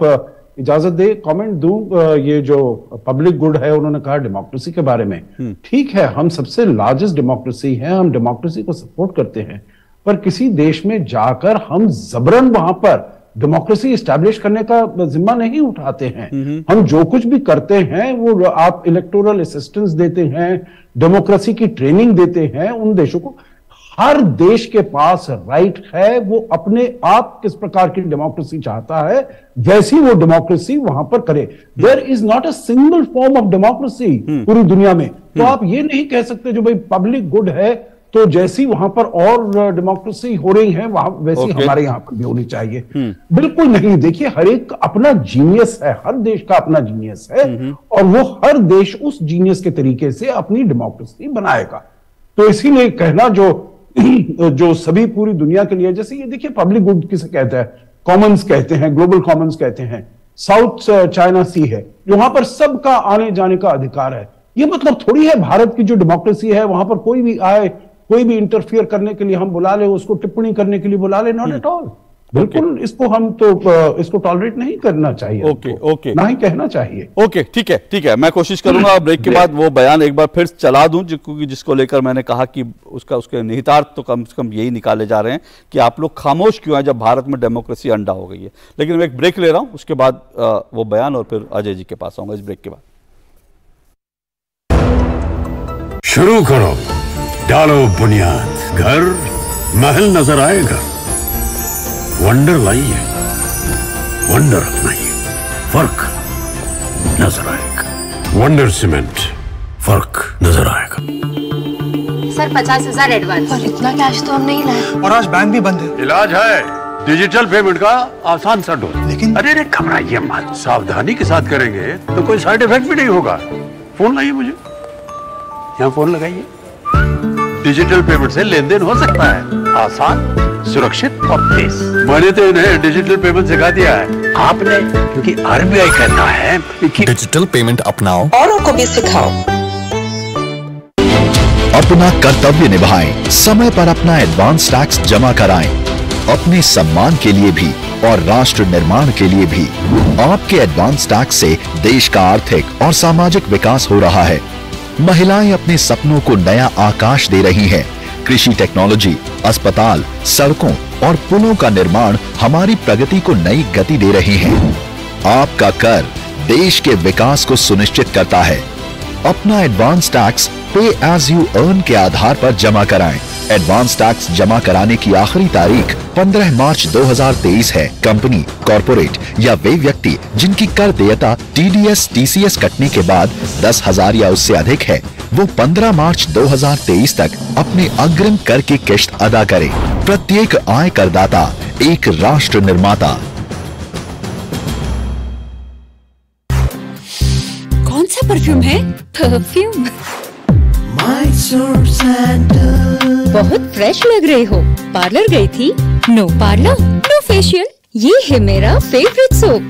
इजाजत दे, कमेंट दूं, ये जो पब्लिक गुड है, उन्होंने कहा डेमोक्रेसी के बारे में, ठीक है, हम सबसे लार्जेस्ट डेमोक्रेसी है, हम डेमोक्रेसी को सपोर्ट करते हैं, पर किसी देश में जाकर हम जबरन वहां पर डेमोक्रेसी एस्टैब्लिश करने का जिम्मा नहीं उठाते हैं। हम जो कुछ भी करते हैं वो आप इलेक्टोरल असिस्टेंस देते हैं, डेमोक्रेसी की ट्रेनिंग देते हैं उन देशों को। हर देश के पास राइट है वो अपने आप किस प्रकार की डेमोक्रेसी चाहता है वैसी वो डेमोक्रेसी वहां पर करे। There is not a single form of democracy पूरी दुनिया में। तो आप ये नहीं कह सकते जो भाई पब्लिक गुड है तो जैसी वहां पर और डेमोक्रेसी हो रही है वहां वैसी हमारे यहाँ पर भी होनी चाहिए। बिल्कुल नहीं, देखिए हर एक अपना जीनियस है, हर देश का अपना जीनियस है और वो हर देश उस जीनियस के तरीके से अपनी डेमोक्रेसी बनाएगा। तो इसीलिए कहना जो सभी पूरी दुनिया के लिए, जैसे ये देखिए पब्लिक गुड किसे कहते हैं, कॉमन्स कहते हैं, ग्लोबल कॉमन्स कहते हैं, साउथ चाइना सी है, वहां पर सबका आने जाने का अधिकार है। ये मतलब थोड़ी है भारत की जो डेमोक्रेसी है वहां पर कोई भी आए, कोई भी इंटरफियर करने के लिए हम बुला ले, उसको टिप्पणी करने के लिए बुला ले, नॉट एट ऑल। बिल्कुल इसको हम तो इसको टॉलरेट नहीं करना चाहिए, ओके ना ही कहना चाहिए। ओके ठीक है, मैं कोशिश करूंगा ब्रेक के बाद वो बयान एक बार फिर चला दूं, क्योंकि जिसको लेकर मैंने कहा कि उसके निहितार्थ तो कम से कम यही निकाले जा रहे हैं कि आप लोग खामोश क्यों हैं जब भारत में डेमोक्रेसी अंडा हो गई है। लेकिन मैं एक ब्रेक ले रहा हूं, उसके बाद वो बयान और फिर अजय जी के पास आऊंगा इस ब्रेक के बाद। शुरू करो, डालो बुनियाद, घर महल नजर आएगा, वंडर लाइए, वंडर अपनाइए, फर्क नजर आएगा। वंडर सीमेंट, फर्क नजर आएगा। Sir 50,000 advance. और इतना कैश तो हम नहीं लाए, और आज बैंक भी बंद है। इलाज है डिजिटल पेमेंट का आसान सा डोज। लेकिन अरे घबराइए मत, सावधानी के साथ करेंगे तो कोई साइड इफेक्ट भी नहीं होगा। फोन लाइए मुझे, यहाँ फोन लगाइए। डिजिटल पेमेंट से लेन देन हो सकता है, आसान, सुरक्षित और तेज। मैंने तो इन्हें डिजिटल पेमेंट सिखा दिया है, आपने, क्योंकि आरबीआई कहता है कि डिजिटल पेमेंट अपनाओ, औरों को भी सिखाओ। अपना कर्तव्य निभाएं, समय पर अपना एडवांस टैक्स जमा कराएं, अपने सम्मान के लिए भी और राष्ट्र निर्माण के लिए भी। आपके एडवांस टैक्स से देश का आर्थिक और सामाजिक विकास हो रहा है। महिलाएं अपने सपनों को नया आकाश दे रही हैं। कृषि टेक्नोलॉजी, अस्पताल, सड़कों और पुलों का निर्माण हमारी प्रगति को नई गति दे रही है। आपका कर देश के विकास को सुनिश्चित करता है। अपना एडवांस टैक्स पे एज यू अर्न के आधार पर जमा कराएं। एडवांस टैक्स जमा कराने की आखिरी तारीख 15 मार्च 2023 है। कंपनी, कॉर्पोरेट या वे व्यक्ति जिनकी कर देयता TDS, TCS कटने के बाद 10,000 या उससे अधिक है, वो 15 मार्च 2023 तक अपने अग्रिम कर की किश्त अदा करें। प्रत्येक आय करदाता एक राष्ट्र निर्माता। कौन सा परफ्यूम है? परफ्यूम बहुत फ्रेश लग रहे हो। पार्लर गई थी? No parlour, no facial. ये है मेरा फेवरेट सोप।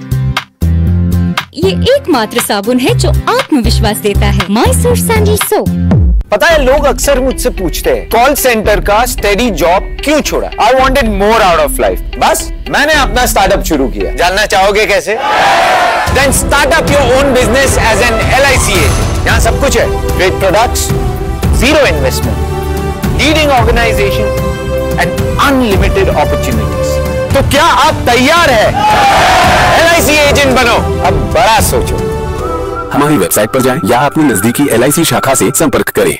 ये एकमात्र साबुन है जो आत्मविश्वास देता है। Mysore sandal soap. पता है लोग अक्सर मुझसे पूछते हैं कॉल सेंटर का स्टेडी जॉब क्यों छोड़ा? I wanted more out of life. बस मैंने अपना स्टार्टअप शुरू किया। जानना चाहोगे कैसे? Then start up your own business as an LIC agent. यहाँ सब कुछ है, great products, zero investment, leading organization and unlimited opportunities. तो क्या आप तैयार हैं? LIC एजेंट बनो, अब बड़ा सोचो। हमारी वेबसाइट पर जाएं या अपनी नजदीकी LIC शाखा से संपर्क करें।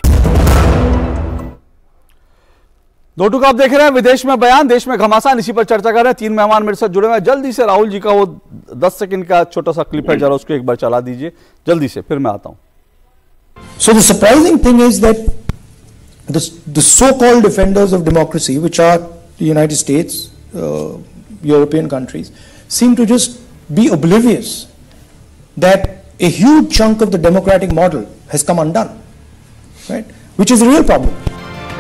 दो टूक आप देख रहे हैं विदेश में बयान, देश में घमासान, इसी पर चर्चा कर रहे हैं। 3 मेहमान मेरे साथ जुड़े हुए हैं। जल्दी से राहुल जी का वो 10 सेकंड का छोटा सा क्लिप है, जरा उसको एक बार चला दीजिए जल्दी से, फिर मैं आता हूं। So the surprising thing is that the so-called defenders of democracy, which are the United States, European countries, seem to just be oblivious that a huge chunk of the democratic model has come undone, right? Which is a real problem.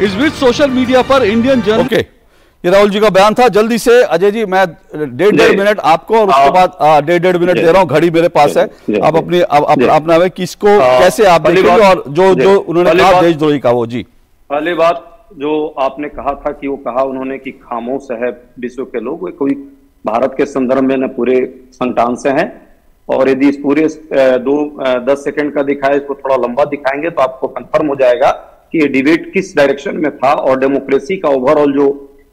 इस बीच social media पर Indian journal ये राहुल जी का बयान था। जल्दी से अजय जी, मैं 1.5 minute आपको और उसके बाद 1.5 मिनट दे रहा हूँ, घड़ी मेरे पास है। आप अपनी अपना किसको कैसे आप देखेंगे और जो उन्होंने कहा देशद्रोही का वो जी। पहली बात जो आपने कहा था कि वो कहा उन्होंने कि खामोश है विश्व के लोग, वे कोई भारत के संदर्भ में न पूरे संतान से हैं। और यदि इस पूरे 10 सेकंड का दिखाए, इसको थोड़ा लंबा दिखाएंगे तो आपको कंफर्म हो जाएगा कि ये डिबेट किस डायरेक्शन में था और डेमोक्रेसी का ओवरऑल जो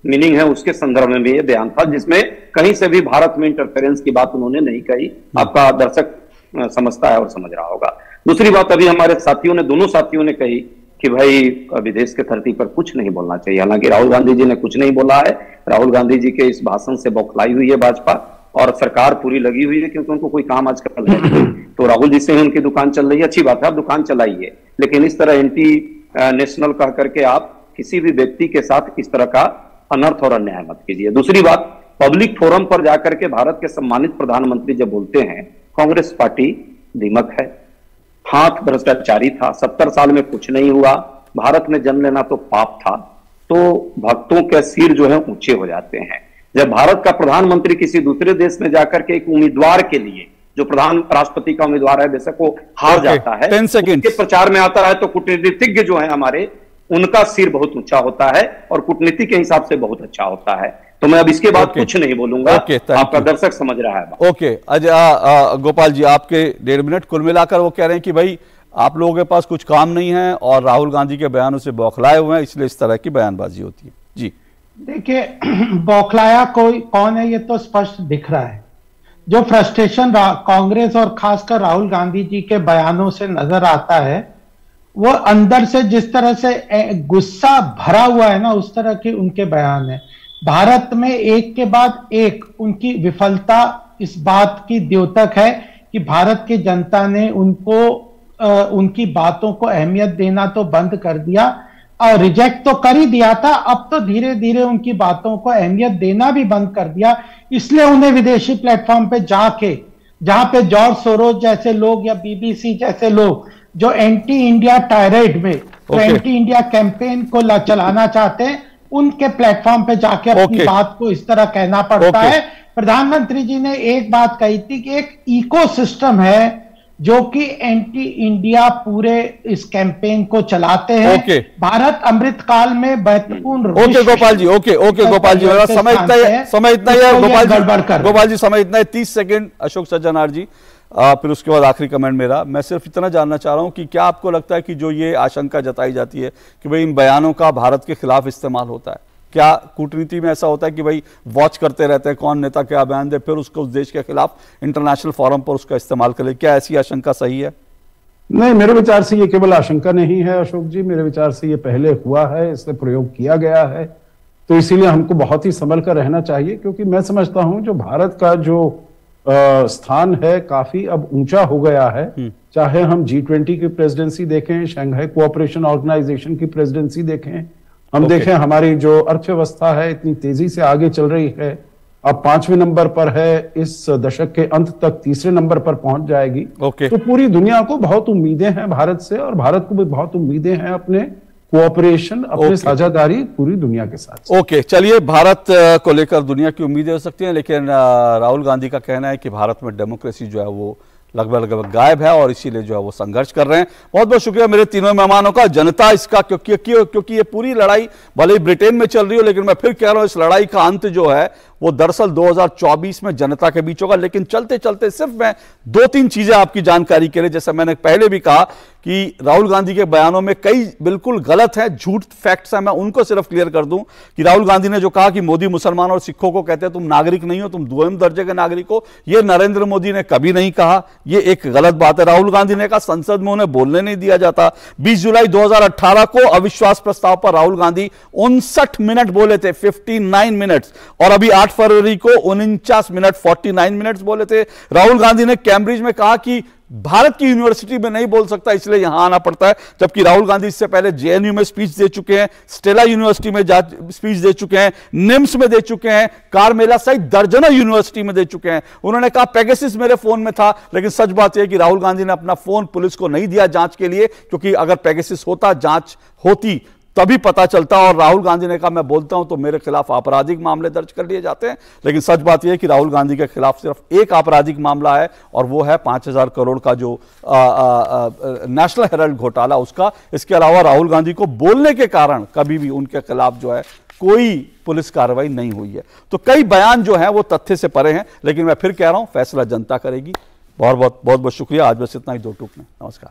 मीनिंग है उसके संदर्भ में भी ये बयान था, जिसमें कहीं से भी भारत में इंटरफेरेंस की बात उन्होंने नहीं कही। आपका दर्शक समझता है और समझ रहा होगा। दूसरी बात, अभी हमारे साथियों ने, दोनों साथियों ने कही कि भाई विदेश के धरती पर कुछ नहीं बोलना चाहिए। हालांकि राहुल गांधी जी ने कुछ नहीं बोला है। राहुल गांधी जी के इस भाषण से बौखलाई हुई है भाजपा और सरकार पूरी लगी हुई है, क्योंकि उनको कोई काम आजकल है तो राहुल जी से ही उनकी दुकान चल रही है। अच्छी बात है, आप दुकान चलाइए, लेकिन इस तरह एंटी नेशनल कह करके आप किसी भी व्यक्ति के साथ इस तरह का अनर्थ और अन्याय मत कीजिए। दूसरी बात, पब्लिक फोरम पर जाकर के भारत के सम्मानित प्रधानमंत्री जब बोलते हैं कांग्रेस पार्टी दीमक है, हाथ भ्रष्टाचारी था, 70 साल में कुछ नहीं हुआ, भारत में जन्म लेना तो पाप था, तो भक्तों के सिर जो है ऊंचे हो जाते हैं। जब भारत का प्रधानमंत्री किसी दूसरे देश में जाकर के एक उम्मीदवार के लिए, जो प्रधान राष्ट्रपति का उम्मीदवार है, बेशक वो हार जाता है, 10 सेकंड उसके प्रचार में आता है, तो कूटनीतिज्ञ जो है हमारे, उनका सिर बहुत ऊंचा होता है और कूटनीति के हिसाब से बहुत अच्छा होता है। तो मैं अब इसके बाद कुछ नहीं बोलूंगा, आपका दर्शक समझ रहा है। ओके गोपाल जी, आपके 1.5 मिनट। कुल मिलाकर वो कह रहे हैं कि भाई आप लोगों के पास कुछ काम नहीं है और राहुल गांधी के बयानों से बौखलाए हुए हैं, इसलिए इस तरह की बयानबाजी होती है। जी देखिए, बौखलाया कोई कौन है ये तो स्पष्ट दिख रहा है। जो फ्रस्ट्रेशन कांग्रेस और खासकर राहुल गांधी जी के बयानों से नजर आता है, वो अंदर से जिस तरह से गुस्सा भरा हुआ है ना, उस तरह के उनके बयान है। भारत में एक के बाद एक उनकी विफलता इस बात की द्योतक है कि भारत की जनता ने उनको उनकी बातों को अहमियत देना तो बंद कर दिया और रिजेक्ट तो कर ही दिया था, अब तो धीरे धीरे उनकी बातों को अहमियत देना भी बंद कर दिया। इसलिए उन्हें विदेशी प्लेटफॉर्म पे जाके, जहां पे जॉर्ज सोरोस जैसे लोग या बीबीसी जैसे लोग जो एंटी इंडिया टायराइड में एंटी इंडिया कैंपेन को चलाना चाहते हैं, उनके प्लेटफॉर्म पे जाके अपनी बात को इस तरह कहना पड़ता है। प्रधानमंत्री जी ने एक बात कही थी कि एक इकोसिस्टम है जो कि एंटी इंडिया पूरे इस कैंपेन को चलाते हैं। भारत अमृत काल में महत्वपूर्ण गोपाल जी, गोपाल जी, समय इतना ही है गोपाल जी, समय इतना है। 30 सेकंड अशोक सज्जनार जी, फिर उसके बाद आखिरी कमेंट मेरा। मैं सिर्फ इतना जानना चाह रहा हूं कि क्या आपको लगता है कि जो ये आशंका जताई जाती है कि भाई इन बयानों का भारत के खिलाफ इस्तेमाल होता है, क्या कूटनीति में ऐसा होता है कि भाई वॉच करते रहते हैं कौन नेता क्या बयान दे, फिर उसको उस देश के खिलाफ इंटरनेशनल फोरम पर उसका इस्तेमाल करे? क्या ऐसी आशंका सही है? नहीं, मेरे विचार से ये केवल आशंका नहीं है अशोक जी, मेरे विचार से ये पहले हुआ है, इससे प्रयोग किया गया है, तो इसीलिए हमको बहुत ही संभल कर रहना चाहिए। क्योंकि मैं समझता हूं जो भारत का जो स्थान है काफी अब ऊंचा हो गया है। चाहे हम G20 की प्रेसिडेंसी देखें, शंघाई कोऑपरेशन ऑर्गेनाइजेशन की प्रेसिडेंसी देखें, हम देखें हमारी जो अर्थव्यवस्था है इतनी तेजी से आगे चल रही है, अब 5वें नंबर पर है, इस दशक के अंत तक 3रे नंबर पर पहुंच जाएगी। तो पूरी दुनिया को बहुत उम्मीदें हैं भारत से, और भारत को भी बहुत उम्मीदें हैं अपने कोऑपरेशन, अपने साझेदारी पूरी दुनिया के साथ। चलिए, भारत को लेकर दुनिया की उम्मीदें हो सकती हैं, लेकिन राहुल गांधी का कहना है कि भारत में डेमोक्रेसी जो है वो लगभग गायब है और इसीलिए जो है वो संघर्ष कर रहे हैं। बहुत बहुत शुक्रिया मेरे तीनों मेहमानों का, जनता इसका, क्योंकि ये पूरी लड़ाई भले ही ब्रिटेन में चल रही हो, लेकिन मैं फिर कह रहा हूं इस लड़ाई का अंत जो है वो दरअसल 2024 में जनता के बीच होगा। लेकिन चलते चलते सिर्फ मैं 2-3 चीजें आपकी जानकारी के लिए, जैसे मैंने पहले भी कहा कि राहुल गांधी के बयानों में कई बिल्कुल गलत है, झूठ फैक्ट्स हैं, मैं उनको सिर्फ क्लियर कर दूं कि राहुल गांधी ने जो कहा कि मोदी मुसलमान और सिखों को कहते हैं तुम नागरिक नहीं हो, तुम 2वे दर्जे के नागरिक हो, यह नरेंद्र मोदी ने कभी नहीं कहा, यह एक गलत बात है। राहुल गांधी ने कहा संसद में उन्हें बोलने नहीं दिया जाता। 20 जुलाई 2018 को अविश्वास प्रस्ताव पर राहुल गांधी 59 मिनट बोले थे, 59 मिनट्स, और अभी 8 फरवरी को 49 मिनट 49 मिनट्स बोले थे। राहुल गांधी ने कैम्ब्रिज में कहा कि भारत की यूनिवर्सिटी में नहीं बोल सकता इसलिए यहां आना पड़ता है, जबकि राहुल गांधी इससे पहले जेएनयू में स्पीच दे चुके हैं, स्टेला यूनिवर्सिटी में स्पीच दे चुके हैं, निम्स में दे चुके हैं, कारमेला सहित दर्जनों यूनिवर्सिटी में दे चुके हैं। उन्होंने कहा पेगासस मेरे फोन में था, लेकिन सच बात यह है कि राहुल गांधी ने अपना फोन पुलिस को नहीं दिया जांच के लिए, क्योंकि अगर पेगासस होता, जांच होती तभी पता चलता। और राहुल गांधी ने कहा मैं बोलता हूं तो मेरे खिलाफ आपराधिक मामले दर्ज कर लिए जाते हैं, लेकिन सच बात यह है कि राहुल गांधी के खिलाफ सिर्फ एक आपराधिक मामला है और वो है 5000 करोड़ का जो नेशनल हेराल्ड घोटाला उसका। इसके अलावा राहुल गांधी को बोलने के कारण कभी भी उनके खिलाफ जो है कोई पुलिस कार्रवाई नहीं हुई है। तो कई बयान जो है वो तथ्य से परे हैं, लेकिन मैं फिर कह रहा हूं फैसला जनता करेगी। बहुत बहुत शुक्रिया। आज बस इतना ही 2 टूक में। नमस्कार।